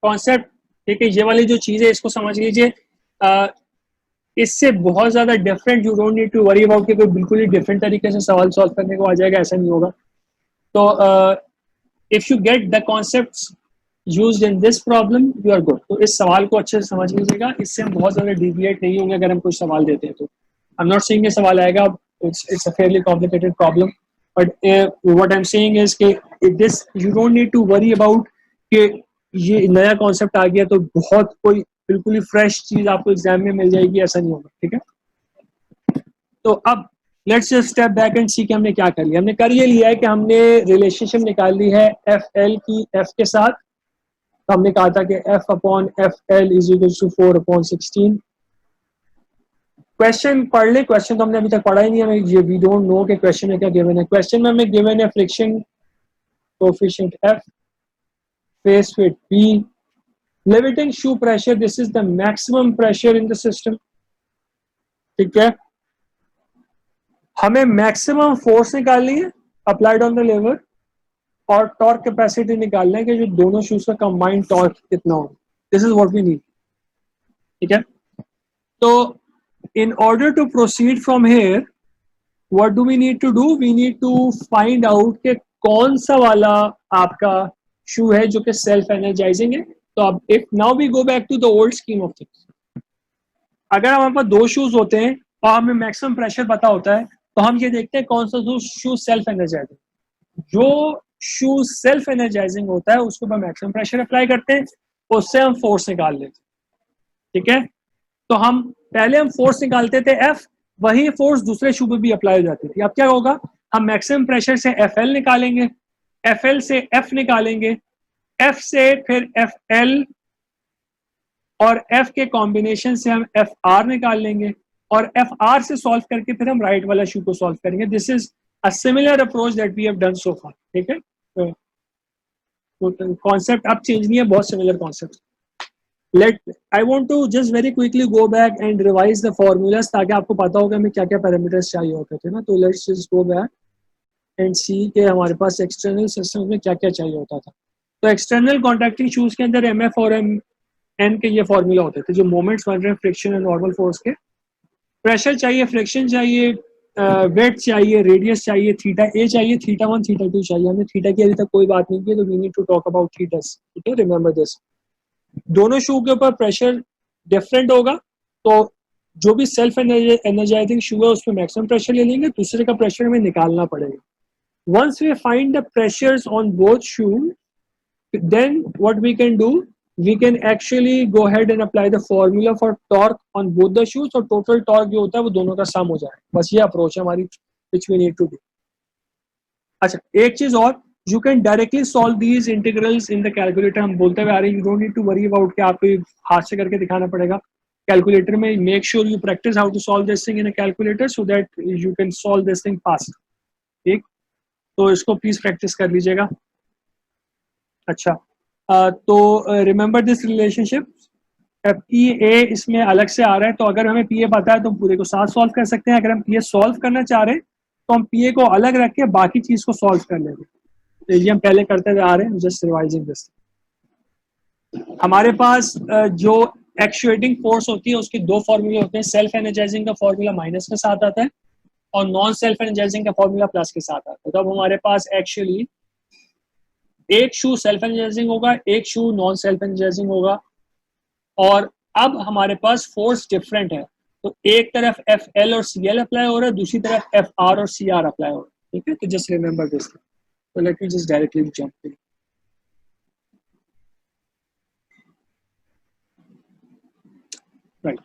concept. ठीक है, ये वाली जो चीज है इसको समझ लीजिए। इससे बहुत ज्यादा different you don't need to worry about कि कोई बिल्कुल ही डिफरेंट तरीके से सवाल सॉल्व करने को आ जाएगा, ऐसा नहीं होगा। तो if you get the concepts used in this problem you are good. तो इस सवाल को अच्छे से समझ लीजिएगा, इससे हम बहुत ज्यादा डिविएट नहीं होंगे अगर हम कुछ सवाल देते हैं तो। आई एम नॉट सेइंग ये सवाल आएगा, it's a fairly complicated problem, but what I am saying is कि this you don't need to worry about कि ये नया कॉन्सेप्ट आ गया तो बहुत कोई बिल्कुल ही फ्रेश चीज आपको एग्जाम में मिल जाएगी, ऐसा नहीं होगा। ठीक है, तो अब let's just step back and see कि हमने क्या कर लिया। हमने कर ये लिया है कि हमने रिलेशनशिप निकाल ली है एफ एल की एफ के साथ। तो हमने कहा था कि F upon F L is equal to 4/16, question पढ़ ले, क्वेश्चन तो हमने अभी तक पढ़ा ही नहीं है, ये वी डोंट नो कि क्वेश्चन में क्या गिवन है। क्वेश्चन में हमें गिवन है friction coefficient F, face fit P, levitating shoe pressure, this is the maximum pressure in the system. ठीक है, हमें मैक्सिमम फोर्स निकालनी है अप्लाइड ऑन द लेवर, और टॉर्क कैपेसिटी निकालना है कि जो दोनों शूज का कंबाइंड टॉर्क कितना हो। This is what we need. ठीक है, तो in order to proceed from here, what do we need to do? We need to find out कि कौन सा वाला आपका शू है जो कि सेल्फ एनर्जाइजिंग है। तो अब if now we go back to the old scheme of things, अगर हमारे पास दो शूज होते हैं और हमें मैक्सिमम प्रेशर पता होता है, तो हम ये देखते हैं कौन सा शू सेल्फ एनर्जाइजिंग। जो शू सेल्फ एनर्जाइजिंग होता है उसके ऊपर मैक्सिमम प्रेशर अप्लाई करते हैं, उससे हम फोर्स निकाल लेते हैं। ठीक है, तो हम पहले हम फोर्स निकालते थे F, वही फोर्स दूसरे शू पे भी अप्लाई हो जाती थी। अब क्या होगा, हम मैक्सिमम प्रेशर से FL निकालेंगे, FL से F निकालेंगे, F से फिर FL और F के कॉम्बिनेशन से हम FR निकाल लेंगे, और FR से सॉल्व करके फिर हम राइट वाला शू को सॉल्व करेंगे। This is a similar approach that we have done so far. ठीक है, कॉन्सेप्ट अब चेंज नहीं है, बहुत similar concept. I want to just very quickly go back and revise the formulas ताकि आपको पता होगा हमें क्या क्या पैरामीटर्स चाहिए होते थे ना। तो let's just go back and see कि हमारे पास एक्सटर्नल सिस्टम में क्या क्या चाहिए होता था। तो एक्सटर्नल कॉन्ट्रैक्टिंग शूज के अंदर MF और MN के ये फॉर्मूला होते थे, जो मोमेंट्स बन रहे हैं फ्रिक्शन एंड नॉर्मल फोर्स के। प्रेशर चाहिए, फ्रिक्शन चाहिए, वेट चाहिए, रेडियस चाहिए, थीटा ए चाहिए, थीटा 1 थीटा 2 चाहिए। हमने थीटा की अभी तक कोई बात नहीं की, तो we need to talk about thetas. ठीक है, रिमेंबर दिस। दोनों शू के ऊपर प्रेशर डिफरेंट होगा, तो जो भी सेल्फ एनर्जाइजिंग शू है उस पर मैक्सिमम प्रेशर ले लेंगे, दूसरे का प्रेशर हमें निकालना पड़ेगा। Once we find the pressures on both shoe, then what we can do, we can actually go ahead and apply the formula for torque on both the shoes, और total torque जो होता है वो दोनों का सम हो जाए। बस ये अप्रोच है हमारी which we need to do. अच्छा, एक चीज और, you can directly solve these integrals in the calculator। हम बोलते हुए आ रहे हैं, you don't need to worry about कि आपको हाथ से करके दिखाना पड़ेगा कैलकुलेटर में। make sure you practice how to solve this thing in a calculator so that you can solve this thing fast। ठीक, तो इसको प्लीज प्रैक्टिस कर लीजिएगा। अच्छा, तो रिमेंबर दिस रिलेशनशिप, PA इसमें अलग से आ रहा है, तो अगर हमें PA पता है तो हम पूरे को साथ सॉल्व कर सकते हैं। अगर हम PA सॉल्व करना चाह रहे हैं तो हम PA को अलग रख के बाकी चीज को सॉल्व कर लेंगे। ये हम पहले करते हुए आ रहे हैं, जस्ट रिवाइजिंग दिस। हमारे पास जो एक्चुएटिंग फोर्स होती है उसके दो फॉर्मूले होते हैं। सेल्फ एनर्जाइजिंग का फॉर्मूला माइनस के साथ आता है और नॉन सेल्फ एनर्जाइजिंग का फॉर्मूला प्लस के साथ आता है। तो अब हमारे पास एक्चुअली एक शू सेल्फ एनर्जाइजिंग होगा, एक शू नॉन सेल्फ एनर्जाइजिंग होगा, और अब हमारे पास फोर्स डिफरेंट है। तो एक तरफ FL और CL अप्लाई हो रहा है, दूसरी तरफ FR और CR अप्लाई हो रहा है। ठीक है, तो just remember this. So let me just directly jump in. Right.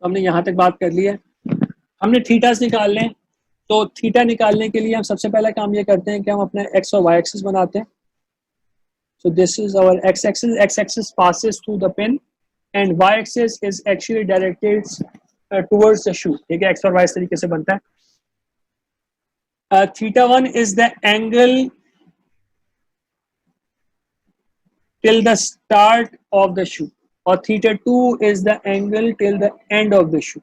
हमने यहाँ तक बात कर ली है। हमने थीटास निकालने हैं, तो थीटा निकालने के लिए हम सबसे पहला काम ये करते हैं कि हम अपने x और y एक्सिस बनाते हैं। So this is our x axis. X axis passes through the pin and y axis is actually directed towards the shoe। ठीक है, x और y इस तरीके से बनता है। Theta 1 is the angle till the start of the shoe, or theta 2 is the angle till the end of the shoe।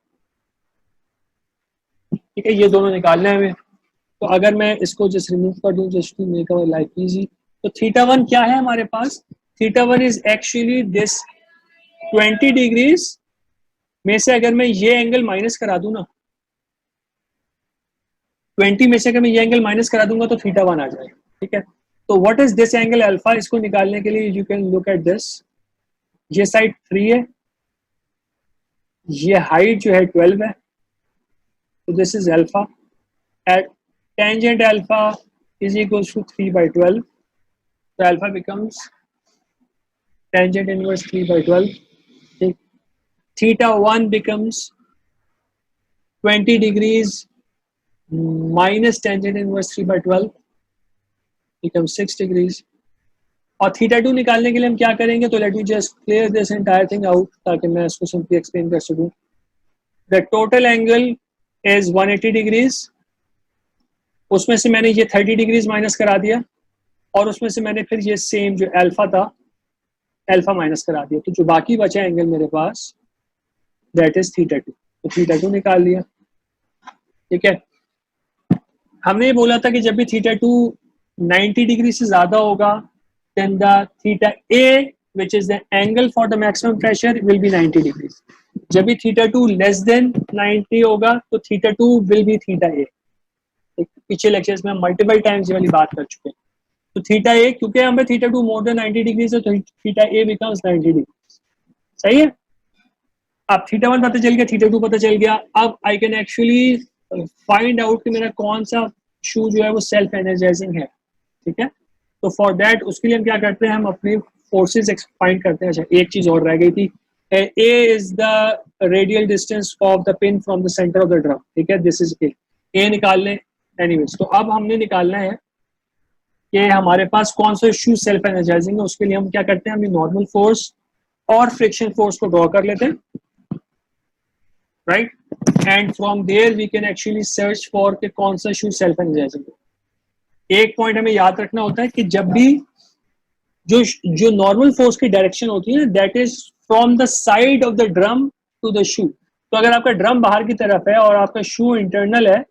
ठीक है, ये दोनों निकालने हैं हमें। तो अगर मैं इसको जस्ट रिमूव कर दूं just to make our life easy, तो थीटा 1 क्या है हमारे पास? Theta 1 is actually this 20 degrees में से अगर मैं ये एंगल माइनस करा दूं ना, 20 में से अगर मैं ये एंगल माइनस करा दूंगा तो थीटा 1 आ जाएगा। ठीक है, तो what is this angle alpha? इसको निकालने के लिए you can look at this. ये साइड 3 है, ये हाइट जो है 12 है, तो this is alpha. At tangent alpha is equals to 3/12, तो अल्फा बिकम्स टेंजेंट इनवर्स 3/12। ठीक, theta 1 becomes 20 degrees minus tangent inverse 3/12 becomes 6 degrees, और थीटा 2 निकालने के लिए हम क्या करेंगे, तो let me just clear this entire thing out ताकि मैं इसको सिंपली एक्सप्लेन कर सकूं। The total angle is 180 degrees, उसमें से मैंने ये 30 डिग्रीज माइनस करा दिया और उसमें से मैंने फिर ये सेम जो अल्फा था अल्फा माइनस करा दिया, तो जो बाकी बचा एंगल मेरे पास दैट इज थीटा 2, तो थीटा 2 निकाल लिया। ठीक है, हमने ये बोला था कि जब भी थीटा 2 90 डिग्री से ज्यादा होगा then the theta A which is the angle for the maximum pressure will be 90 degrees. जब भी theta 2 less than 90 होगा तो theta 2 will be theta A. पीछे लेक्चर्स में हम मल्टीपल टाइम्स ये वाली बात कर चुके हैं। तो थीटा ए, क्योंकि हमें थीटा 2 मोर देन 90 डिग्री है तो थीटा ए बिकम्स 90 डिग्री। सही है, अब थीटा 1 पता चल गया, थीटा 2 पता चल गया। अब आई कैन एक्चुअली फाइंड आउट कि मेरा कौन सा शू जो है वो सेल्फ एनर्जाइजिंग है। ठीक है, तो फॉर दैट उसके लिए हम क्या करते हैं, हम अपने फोर्सेस फाइंड करते हैं। अच्छा, एक चीज और रह गई थी, A is the radial distance of the pin from the centre of the drum. ठीक है, दिस इज ए निकाल लें। एनीवेज, तो अब हमने निकालना है कि हमारे पास कौन सा शू सेल्फ एनर्जाइजिंग है। उसके लिए हम क्या करते हैं, हम नॉर्मल फोर्स और फ्रिक्शन फोर्स को ड्रॉ कर लेते हैं, right, and from there we can actually search for कि कौन सा शू सेल्फ एनर्जाइजिंग है। एक पॉइंट हमें याद रखना होता है कि जब भी जो नॉर्मल फोर्स की डायरेक्शन होती है that is from the side of the drum to the shoe. तो अगर आपका ड्रम बाहर की तरफ है और आपका शू इंटरनल है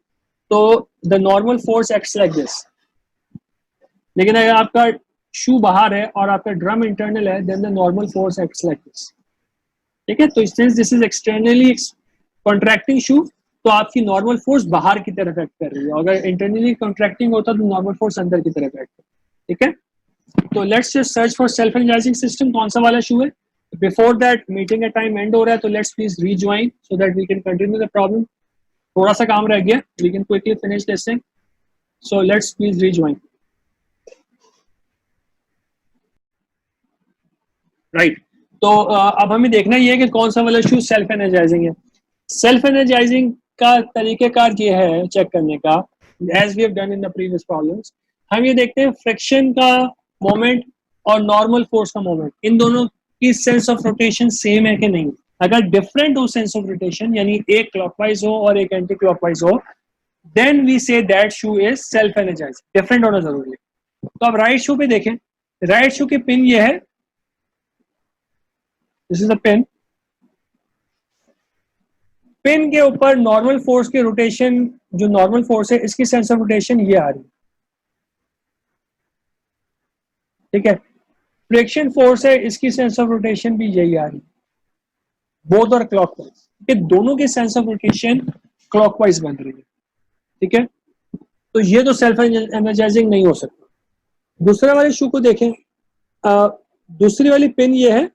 तो the normal force acts like this, लेकिन अगर आपका शू बाहर है और आपका ड्रम इंटरनल है then the normal force acts like this. ठीक है, तो since this is externally contracting shoe तो आपकी नॉर्मल फोर्स बाहर की तरफ एक्ट कर रही है, अगर इंटरनली कॉन्ट्रैक्टिंग होता तो नॉर्मल फोर्स अंदर की तरफ एक्ट कर। ठीक है, तो let's just search for self energising system, कौन सा वाला शू है। बिफोर दैट मीटिंग का टाइम एंड हो रहा है तो let's please rejoin so that we can continue the problem. थोड़ा सा काम रह गया, we can quickly finish this thing, so let's please rejoin. Right, तो अब हमें देखना ये है कि कौन सा वाला शू सेल्फ एनर्जाइजिंग है। सेल्फ एनर्जाइजिंग का तरीकेकार ये है चेक करने का, as we have done in the previous problems. हम ये देखते हैं फ्रिक्शन का मोमेंट और नॉर्मल फोर्स का मोमेंट, इन दोनों की सेंस ऑफ रोटेशन सेम है कि नहीं। अगर डिफरेंट हो सेंस ऑफ रोटेशन, यानी एक क्लॉकवाइज हो और एक एंटी क्लॉकवाइज हो, then we say that shoe is self energising. Different होना जरूरी है। तो अब राइट शू पे देखें, राइट शू की पिन ये है, this is the pin. Pin के ऊपर नॉर्मल फोर्स की रोटेशन, जो नॉर्मल फोर्स है इसकी सेंस ऑफ रोटेशन ये आ रही है। ठीक है, फ्रिक्शन फोर्स है इसकी सेंस ऑफ रोटेशन भी यही आ रही है, बोथ और क्लॉकवाइज। ये दोनों की सेंस ऑफ रोटेशन क्लॉकवाइज बन रही है। ठीक है, तो ये तो सेल्फ एनर्जाइजिंग नहीं हो सकता। दूसरे वाले शू को देखें, दूसरी वाली पिन ये है,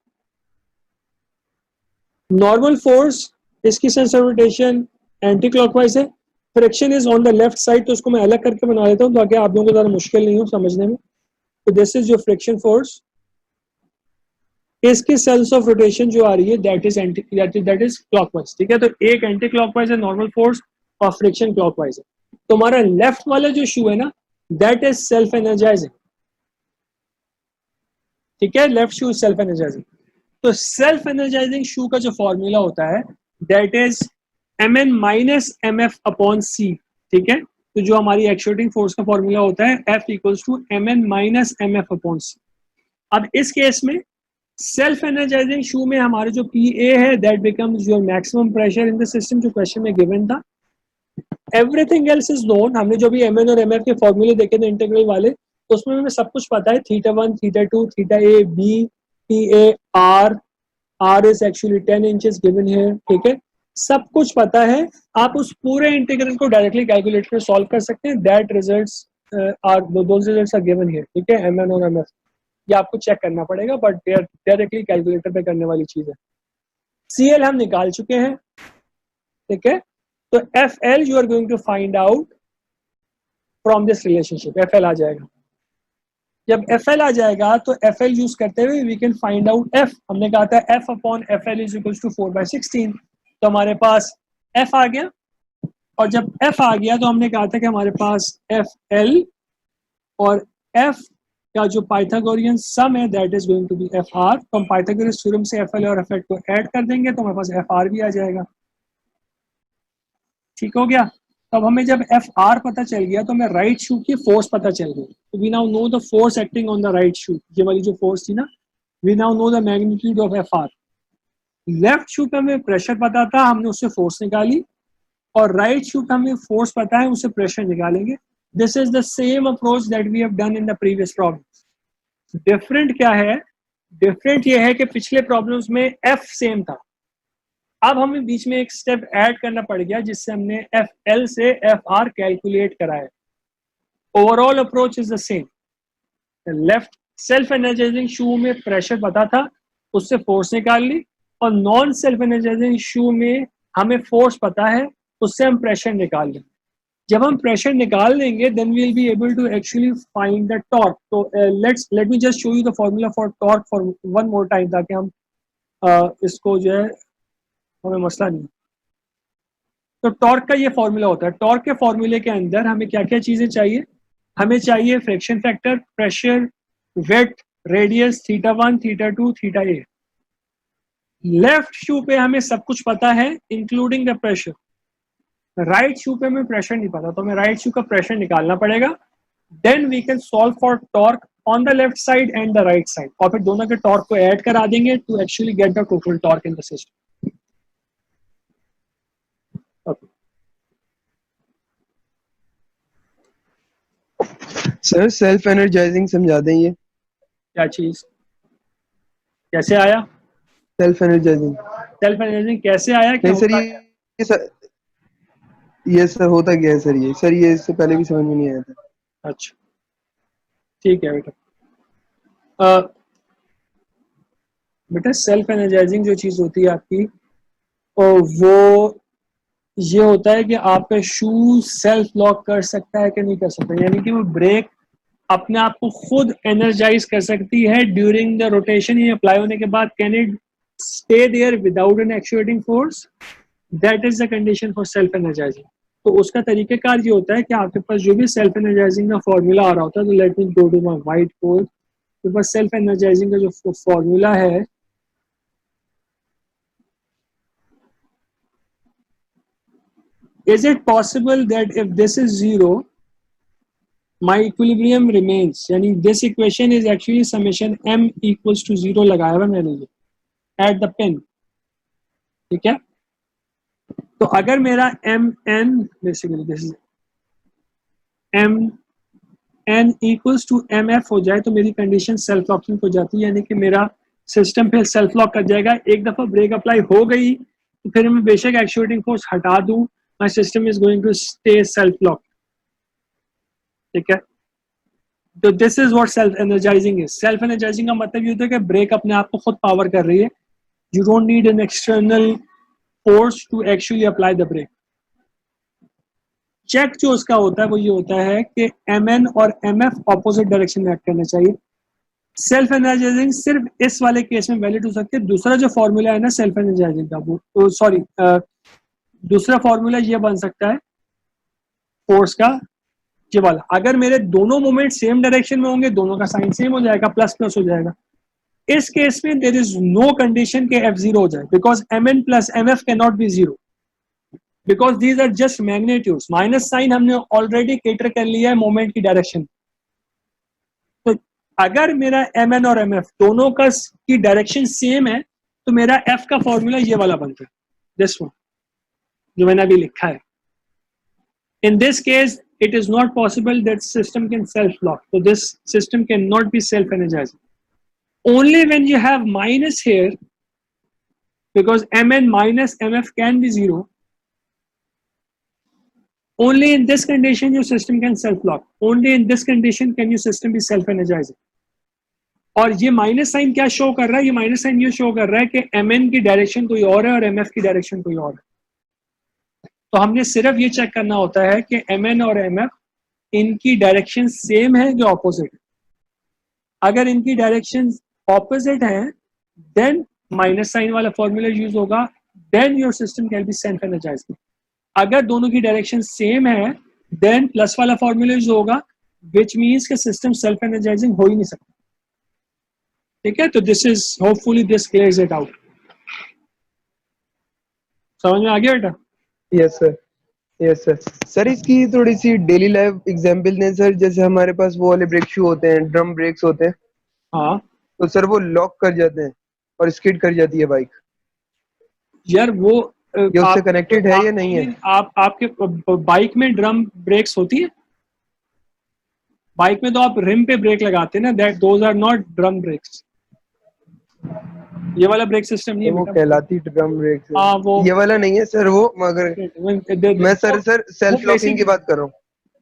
नॉर्मल फोर्स इसकी sense of rotation anti clockwise है, friction is on the left side, तो उसको मैं अलग करके बना देता हूँ ताकि आप लोगों को ज्यादा मुश्किल नहीं हो समझने में। तो this is your friction force, इसकी सेंस ऑफ रोटेशन जो आ रही है दैट इज क्लॉकवाइज। ठीक है, तो एक एंटी क्लॉकवाइज है नॉर्मल फोर्स और फ्रिक्शन क्लॉकवाइज है। तो हमारा लेफ्ट वाला जो शू है ना दैट इज सेल्फ एनर्जाइजिंग। ठीक है, left shoe is self energising. तो सेल्फ एनर्जाइजिंग शू का जो फॉर्मूला होता है that is mn minus mf upon c। ठीक है, तो जो हमारी एक्सर्टिंग फोर्स का फॉर्मूला होता है F equals to mn minus mf upon c। अब इस केस में सेल्फ एनर्जाइजिंग शू में हमारे जो PA है that becomes your maximum pressure in the system, जो क्वेश्चन में गिवन था। एवरीथिंग एल्स इज नोन, हमने जो भी mn और mf के फॉर्मूले देखे थे इंटीग्रल वाले, उसमें हमें सब कुछ पता है, theta 1, theta 2, theta a, b, PA, r is actually 10 inches given here। ठीक है, सब कुछ पता है, आप उस पूरे इंटीग्रल को डायरेक्टली कैलकुलेटर में सॉल्व कर सकते हैं। That results are those results are given here. ठीक है, mn और mf ये आपको चेक करना पड़ेगा but they are directly calculator पे करने वाली चीज है। CL हम निकाल चुके हैं। ठीक है, तो FL you are going to find out from this relationship. FL आ जाएगा, जब FL आ जाएगा तो FL यूज करते हुए we can find out F। हमने कहा था F upon FL is equals to 4/16, तो हमारे पास F आ गया। और जब F आ गया तो हमने कहा था कि हमारे पास FL और F का जो पाइथागोरियन सम है that is going to be F R. तो हम पाइथागोरस थ्योरम से एफ एल और एफ एट को ऐड कर देंगे तो हमारे पास एफ आर भी आ जाएगा। ठीक हो गया। तब हमें जब एफ आर पता चल गया तो हमें राइट शू की फोर्स पता चल गई। तो we now know the force acting on the right shoe, ये वाली जो फोर्स थी ना, we now know the magnitude of F R. Left shoe पे हमें प्रेशर पता था, हमने उससे फोर्स निकाली, और राइट शू पे हमें फोर्स पता है, उससे प्रेशर निकालेंगे। This is the same approach that we have done in the previous problem. Different क्या है? डिफरेंट ये है कि पिछले प्रॉब्लम्स में एफ सेम था, अब हमें बीच में एक स्टेप ऐड करना पड़ गया जिससे हमने एफ एल से एफ आर कैलकुलेट कराया। Overall approach is the same. Left self energising shoe में प्रेशर पता था, उससे फोर्स निकाल ली, और नॉन सेल्फ एनर्जाइजिंग शू में हमें फोर्स पता है, उससे हम प्रेशर निकाल लेंगे। जब हम प्रेशर निकाल देंगे then we will be able to actually find the torque. तो let me just show you the formula for torque for one more time, ताकि हम इसको जो है हमें मसला नहीं। तो टॉर्क का ये फॉर्मूला होता है। टॉर्क के फॉर्मूले के अंदर हमें क्या क्या चीजें चाहिए? हमें चाहिए friction factor, pressure, weight, radius, theta 1, theta 2, theta A. Left shoe पे हमें सब कुछ पता है including the pressure. Right shoe पे हमें प्रेशर नहीं पता, तो हमें राइट शू का प्रेशर निकालना पड़ेगा। Then we can solve for torque on the left side and the right side, और फिर दोनों के टॉर्क को ऐड करा देंगे to actually get the total torque in the system. Sir self energising समझा दें ये। क्या चीज कैसे आया? सेल्फ एनर्जाइजिंग सेल्फ एनर्जाइजिंग कैसे आया? क्या नहीं सर, होता है? ये सर होता क्या है सर ये इससे पहले भी समझ में नहीं आया था। अच्छा ठीक है बेटा। बेटा सेल्फ एनर्जाइजिंग जो चीज होती है आपकी, और वो ये होता है कि आपका शू सेल्फ लॉक कर सकता है कि नहीं कर सकता, यानी कि वो ब्रेक अपने आप को खुद एनर्जाइज कर सकती है ड्यूरिंग द रोटेशन। ये अप्लाई होने के बाद can it stay there without an actuating force? That is the condition for self energising. तो उसका तरीकेकार ये होता है कि आपके पास जो भी सेल्फ एनर्जाइजिंग का फॉर्मूला आ रहा होता है, तो let me go to my whiteboard. तो बस सेल्फ एनर्जाइजिंग का जो फॉर्मूला है, is it possible that if this is zero my equilibrium remains? यानी this equation is actually summation m equals to 0 लगाया हुआ मैंने ये at the pen, ठीक है। तो अगर मेरा m n basically this is m n equals to m f हो जाए तो मेरी कंडीशन सेल्फ लॉकिंग हो जाती है, यानी कि मेरा सिस्टम फिर सेल्फ लॉक कर जाएगा। एक दफा ब्रेक अप्लाई हो गई तो फिर मैं बेशक एक्चुएटिंग फोर्स हटा दूं, my system is going to stay self locked, ठीक है। तो this is what self energizing is। self energizing का मतलब ये होता है कि ब्रेक अपने आप को खुद पावर कर रही है। you don't need an external force to actually apply the brake। Check जो उसका होता है वो ये होता है कि mn और mf ऑपोजिट डायरेक्शन में एक्ट करना चाहिए। सेल्फ एनर्जाइजिंग सिर्फ इस वाले केस में वैलिड हो सकती है। दूसरा जो फॉर्मूला है ना सेल्फ एनर्जाइजिंग का, वो सॉरी दूसरा फॉर्मूला ये बन सकता है फोर्स का, ये वाला। अगर मेरे दोनों मोमेंट सेम डायरेक्शन में होंगे, दोनों का साइन सेम हो जाएगा, प्लस प्लस हो जाएगा। इस केस में देयर इज नो कंडीशन के एफ जीरो हो जाए, because M N plus M F cannot be zero, because these are just magnitudes. Minus sign हमने ऑलरेडी केटर कर लिया है मोमेंट की डायरेक्शन। तो अगर मेरा एम एन और एम एफ दोनों का की डायरेक्शन सेम है तो मेरा एफ का फॉर्मूला ये वाला बनता है, दिस वन जो मैंने अभी लिखा है। In this case, it is not possible that system can self-lock. So this system cannot be self-energizing. Only when you have minus here, because Mn minus Mf can be zero, only in this condition your system can self-lock. Only in this condition can your system be self-energizing. और ये minus sign क्या show कर रहा है? ये minus sign ये show कर रहा है कि Mn की डायरेक्शन कोई और है और Mf की डायरेक्शन कोई और है। तो हमने सिर्फ ये चेक करना होता है कि Mn और Mf इनकी डायरेक्शन सेम है कि ऑपोजिट है। अगर इनकी डायरेक्शन ऑपोजिट है देन माइनस साइन वाला फॉर्मूला यूज होगा, then your system can be self energising. अगर दोनों की डायरेक्शन सेम है देन प्लस वाला फॉर्मूला यूज होगा, विच मीन्स के सिस्टम सेल्फ एनर्जाइजिंग हो ही नहीं सकता। ठीक है, तो this is hopefully this clears it out. समझ में आ गया बेटा? Yes sir, yes sir. Sir इसकी थोड़ी सी डेली लाइफ एग्जांपल दें सर, जैसे हमारे पास वो वाले ब्रेक शू होते हैं, ड्रम ब्रेक्स होते हैं, हाँ तो सर वो लॉक कर जाते हैं और स्किड कर जाती है बाइक, यार, वो ये उससे कनेक्टेड है या नहीं है? आप आपके बाइक में ड्रम ब्रेक्स होती है? बाइक में तो आप रिम पे ब्रेक लगाते हैं ना, that those are not drum brakes. ये वाला ब्रेक सिस्टम नहीं तो है वो बेटा। कहलाती ड्रम ब्रेक है। हाँ वो ये वाला नहीं है सर वो, मगर मैं सर सेल्फ लॉकिंग की बात कर रहा हूँ।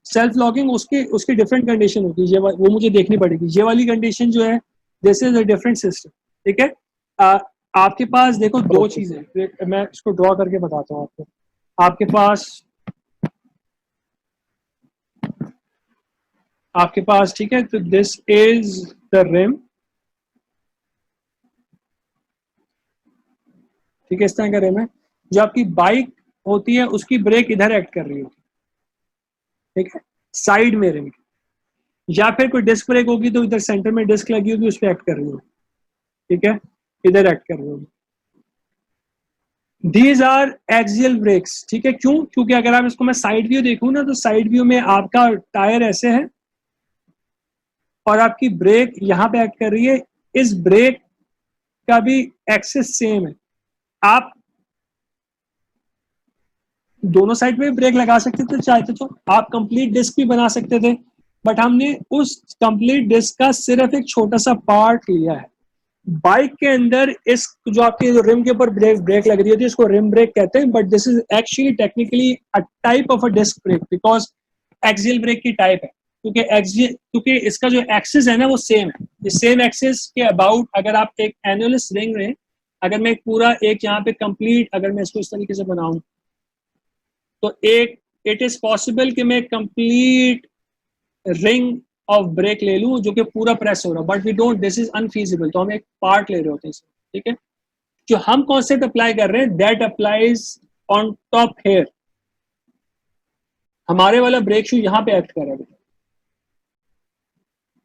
सेल्फ लॉकिंग उसकी उसकी डिफरेंट कंडीशन होती है, वो मुझे देखनी पड़ेगी। ये वाली कंडीशन जो है, this is a different system. ठीक है, आपके पास देखो दो Okay, चीजें, मैं इसको ड्रॉ करके बताता हूँ आपको। आपके पास ठीक है, तो दिस इज द रिम। ठीक है, इस तरह का रिम है। जो आपकी बाइक होती है उसकी ब्रेक इधर एक्ट कर रही होती है, ठीक है, साइड में रिम। या फिर कोई डिस्क ब्रेक होगी तो इधर सेंटर में डिस्क लगी होगी, उस पर एक्ट कर रही होगी। ठीक है, इधर एक्ट कर रही होगी। These are axial brakes. ठीक है, क्यों? क्योंकि अगर आप इसको मैं साइड व्यू देखूं ना, तो साइड व्यू में आपका टायर ऐसे है और आपकी ब्रेक यहां पे एक्ट कर रही है। इस ब्रेक का भी एक्सिस सेम है। आप दोनों साइड में ब्रेक लगा सकते थे चाहते तो, आप कंप्लीट डिस्क भी बना सकते थे, बट हमने उस कंप्लीट डिस्क का सिर्फ एक छोटा सा पार्ट लिया है। बाइक के अंदर इस जो आपके रिम के ऊपर ब्रेक लग रही होती है, इसको रिम ब्रेक कहते हैं, but this is actually technically a type of a disc brake, because axial brake की टाइप है। क्योंकि इसका जो एक्सिस है ना वो सेम है। सेम एक्सिस के अबाउट अगर आप एक एनुअलिस रिंग में, अगर मैं पूरा एक यहाँ पे कंप्लीट, अगर मैं इसको इस तरीके से बनाऊं, तो एक इट इज पॉसिबल कि मैं कंप्लीट रिंग ऑफ ब्रेक ले लूं जो कि पूरा प्रेस हो रहा, but we don't, this is unfeasible. तो हम एक पार्ट ले रहे होते हैं इसमें। ठीक है, जो हम कॉन्सेप्ट अप्लाई कर रहे हैं that applies on top here. हमारे वाला ब्रेक शू यहां पे एक्ट कर रहा है।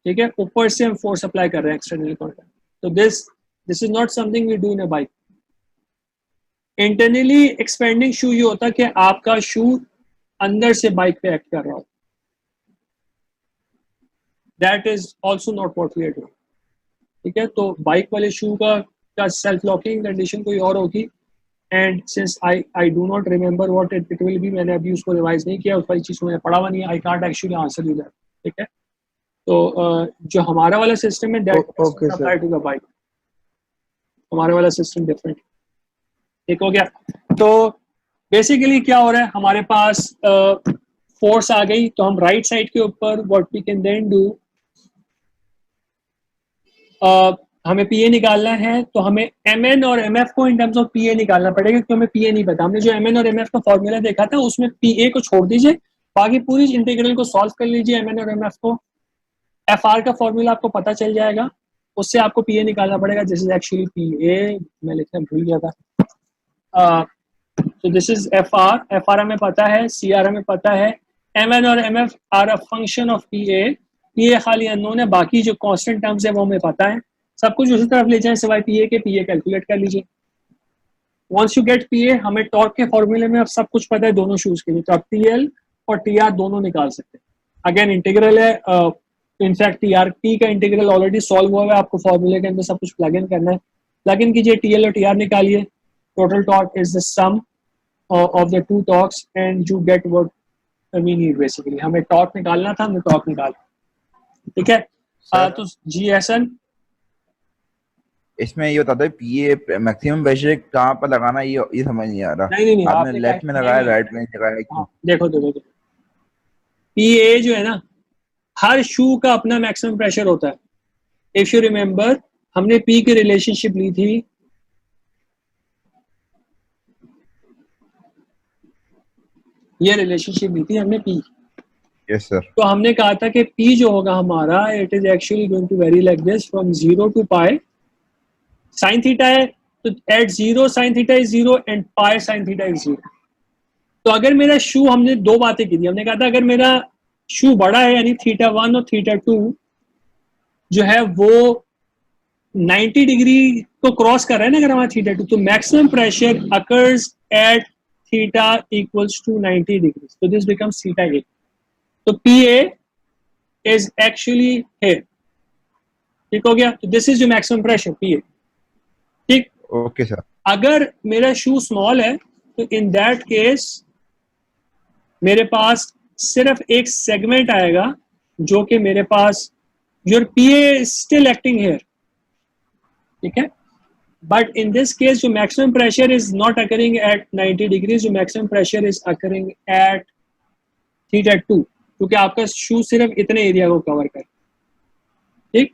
ठीक है, ऊपर से हम फोर्स अप्लाई कर रहे हैं एक्सटर्नली कॉन्टैक्ट। तो this is not something we do in a bike. Internally expanding shoe ये होता है कि आपका शू अंदर से बाइक पे एक्ट कर रहा हो। That is also not what we are doing. ठीक है, तो बाइक वाले शू का सेल्फ लॉकिंग कंडीशन कोई और होगी। And since I do not remember what it will be, मैंने अभी उसको रिवाइज नहीं किया, उस वाली चीज को मैंने पढ़ा हुआ नहीं है, I can't actually answer you that. ठीक है, तो जो हमारा वाला सिस्टम है that Okay, sir. Apply to the bike. हमारे वाला सिस्टम डिफरेंट। ठीक हो गया? तो बेसिकली क्या हो रहा है, हमारे पास फोर्स आ गई, तो हम राइट साइड के ऊपर what we can then do, हमें पीए निकालना है, तो हमें एमएन और एमएफ को इन टर्म्स ऑफ पीए निकालना पड़ेगा, क्योंकि हमें पीए नहीं पता। हमने जो एमएन और एमएफ का फॉर्मूला देखा था उसमें पीए को छोड़ दीजिए, बाकी पूरी इंटीग्रल को सॉल्व कर लीजिए एमएन और एमएफ को। एफ आर का फॉर्मूला आपको पता चल जाएगा, उससे आपको पीए निकालना पड़ेगा। दिस इज एक्चुअली पीए, मैं लिखना भूल गया था। तो दिस इज एफ आर हमें पता है, सी आर हमें पता है, एम एन और M F are a function of P A खाली अननोन है, बाकी जो कांस्टेंट टर्म्स है वो हमें पता है। सब कुछ उसी तरफ ले जाएं सिवाय पीए के, पीए कैलकुलेट कर लीजिए। वंस यू गेट पीए, हमें टॉर्क के फॉर्मूले में अब सब कुछ पता है दोनों शूज के लिए, तो आप टीएल और टीआर दोनों निकाल सकते हैं। अगेन इंटीग्रल है, इनफैक्ट टीआर टी का इंटीग्रल ऑलरेडी सॉल्व हुआ है, आपको फॉर्मूले के अंदर सब कुछ प्लग इन करना है। प्लग इन कीजिए, टीएल और टीआर निकालिए, total torque is the sum of the two torques and you get what we need basically। हमें टॉर्क निकालना था, हमने टॉर्क निकाला। ठीक है, तो जी एसन इसमें ये बता दो पीए मैक्सिमम प्रेशर कहाँ पर लगाना, ये समझ नहीं आ रहा। नहीं आपने लेफ्ट में लगाया, राइट में लगाया, क्यों? देखो पीए जो है ना, हर शू का अपना मैक्सिमम प्रेशर होता है। इफ यू रिमेंबर, हमने पी की रिलेशनशिप ली थी, ये रिलेशनशिप ली थी हमने पी। Yes sir. तो हमने कहा था कि पी जो होगा हमारा, it is actually going to vary like this from 0 to pi. Sine theta है, तो at 0 sine theta is 0 and pi sine theta is 0। तो अगर मेरा शू, हमने दो बातें की थी, हमने कहा था अगर मेरा शू बड़ा है यानी थीटा 1 और थीटा 2 जो है वो 90 डिग्री को क्रॉस कर रहा है ना, अगर हमारा थीटा 2, तो maximum pressure occurs at theta equals to 90 degree, so this becomes theta A. तो PA is actually here. ठीक हो गया, तो दिस इज जो मैक्सिमम प्रेशर PA. ठीक, ओके सर। अगर मेरा शू स्मॉल है तो इन दैट केस मेरे पास सिर्फ एक सेगमेंट आएगा जो कि मेरे पास your PA still acting here, ठीक है, बट इन दिस केस जो maximum pressure is not occurring at 90 degree, जो maximum pressure is occurring at theta 2, क्योंकि आपका शू सिर्फ इतने एरिया को कवर करे। ठीक,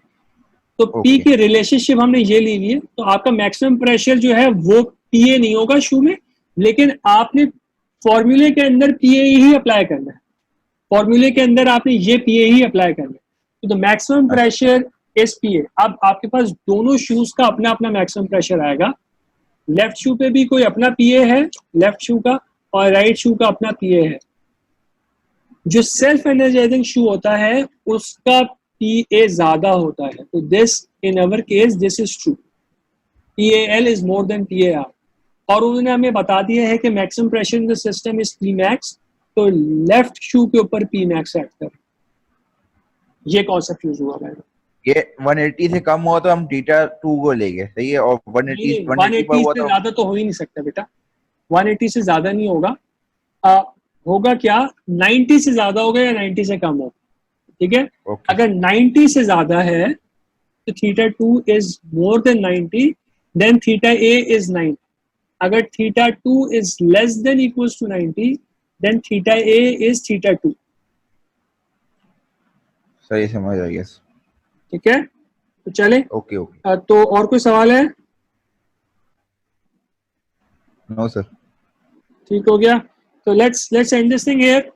तो P Okay. की रिलेशनशिप हमने ये ली हुई है, तो आपका मैक्सिमम प्रेशर जो है वो PA नहीं होगा शू में, लेकिन आपने फॉर्मूले के अंदर PA ही अप्लाई करना है, फॉर्मूले के अंदर आपने ये PA ही अप्लाई करना है, तो मैक्सिमम प्रेशर इज PA। अब आपके पास दोनों शूज का अपना अपना मैक्सिमम प्रेशर आएगा, लेफ्ट शू पे भी कोई अपना PA है लेफ्ट शू का, और राइट शू का अपना PA है। जो सेल्फ एनर्जाइजिंग शू होता है उसका PA ज्यादा होता है, तो this in our case this is true, PAL is more then PAR। और उन्होंने हमें बता दिया है कि maximum pressure in the system is Pmax, तो लेफ्ट शू के ऊपर Pmax सेट कर, ये कॉन्सेप्ट यूज हुआ है। ये 180 से कम हुआ तो हम थीटा 2 को लेंगे, सही है, और 180 पर 180 हुआ से तो ज्यादा तो हो ही नहीं सकता बेटा, 180 से ज्यादा नहीं होगा। होगा क्या, 90 से ज्यादा होगा या 90 से कम होगा, ठीक है। Okay. अगर 90 से ज्यादा है तो theta 2 is more than 90, then theta A is 90। अगर theta 2 is less than equals to 90, then theta A is theta 2। सही समझ आ गया। ठीक है, तो चले। Okay okay. तो और कोई सवाल है? No sir. ठीक हो गया, तो let's end this thing here.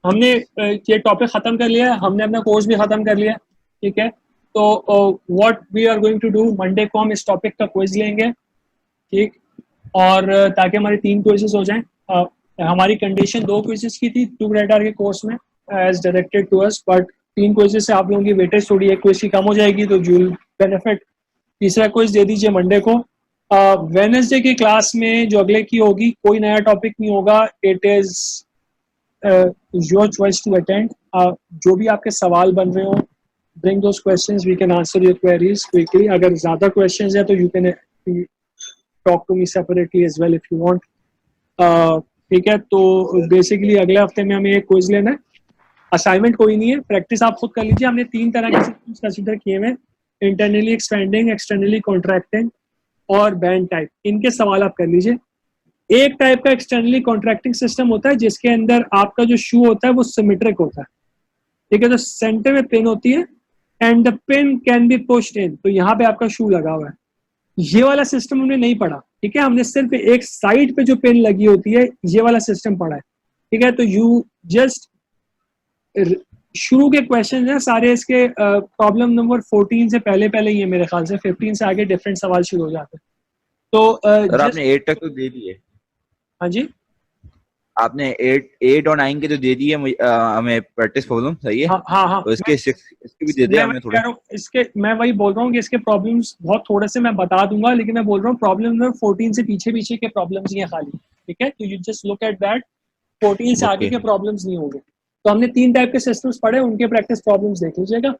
हमने ये टॉपिक खत्म कर लिया, हमने अपना कोर्स भी खत्म कर लिया, ठीक है। तो what we are going to do, Monday को हम इस टॉपिक का क्विज लेंगे, ठीक, और ताकि हमारे 3 क्विजेस हो जाएं। हमारी कंडीशन 2 क्विजेस की थी 2 क्रेडिट आवर के कोर्स में as directed to us, but 3 quizzes से आप लोगों की वेटेज थोड़ी एक क्विज की कम हो जाएगी, तो यू विल बेनिफिट। तीसरा क्विज दे दीजिए मंडे को। वेडनेसडे की क्लास में जो अगले की होगी कोई नया टॉपिक नहीं होगा, it is your choice to attend. जो भी आपके सवाल बन रहे हो, bring those questions, we can answer your queries quickly. अगर ज्यादा क्वेश्चंस है तो you can talk to me separately as well if you want, ठीक है। तो बेसिकली अगले हफ्ते में हमें एक क्विज लेना है, असाइनमेंट कोई नहीं है, प्रैक्टिस आप खुद कर लीजिए। हमने 3 तरह के सिस्टम्स कंसीडर किए हुए, इंटरनली एक्सपेंडिंग, एक्सटर्नली कॉन्ट्रैक्टिंग और बैंड टाइप। इनके सवाल आप कर लीजिए। एक टाइप का एक्सटर्नली कॉन्ट्रैक्टिंग सिस्टम होता है जिसके अंदर आपका जो शू होता है वो सिमेट्रिक होता है, ठीक है। तो सेंटर में पिन होती है and the pin can be pushed in, तो यहाँ पे आपका शू लगा हुआ है। ये वाला सिस्टम हमने नहीं पढ़ा, ठीक है, हमने सिर्फ एक साइड पे जो पिन लगी होती है ये वाला सिस्टम पढ़ा है, ठीक है। तो यू जस्ट शुरू के क्वेश्चन है सारे इसके प्रॉब्लम नंबर 14 से पहले पहले ही है मेरे ख्याल से, 15 से आगे डिफरेंट सवाल शुरू हो जाते हैं। तो सर आपने 8 तक तो दे दिए। हाँ जी, आपने 8 और 9 के तो दे दिए हमें प्रैक्टिस प्रॉब्लम, सही है। हाँ तो इसके भी दे दे हमें थोड़े। इसके मैं वही बोल रहा हूँ कि इसके प्रॉब्लम्स बहुत थोड़े से मैं बता दूंगा, लेकिन मैं बोल रहा हूँ प्रॉब्लम नंबर 14 से पीछे पीछे के प्रॉब्लम्स ही हैं खाली, ठीक है। तो you just look at that, 14 से आगे के प्रॉब्लम्स नहीं होंगे। तो हमने 3 टाइप के सिस्टम्स पढ़े, उनके प्रैक्टिस प्रॉब्लम्स देख लीजिएगा।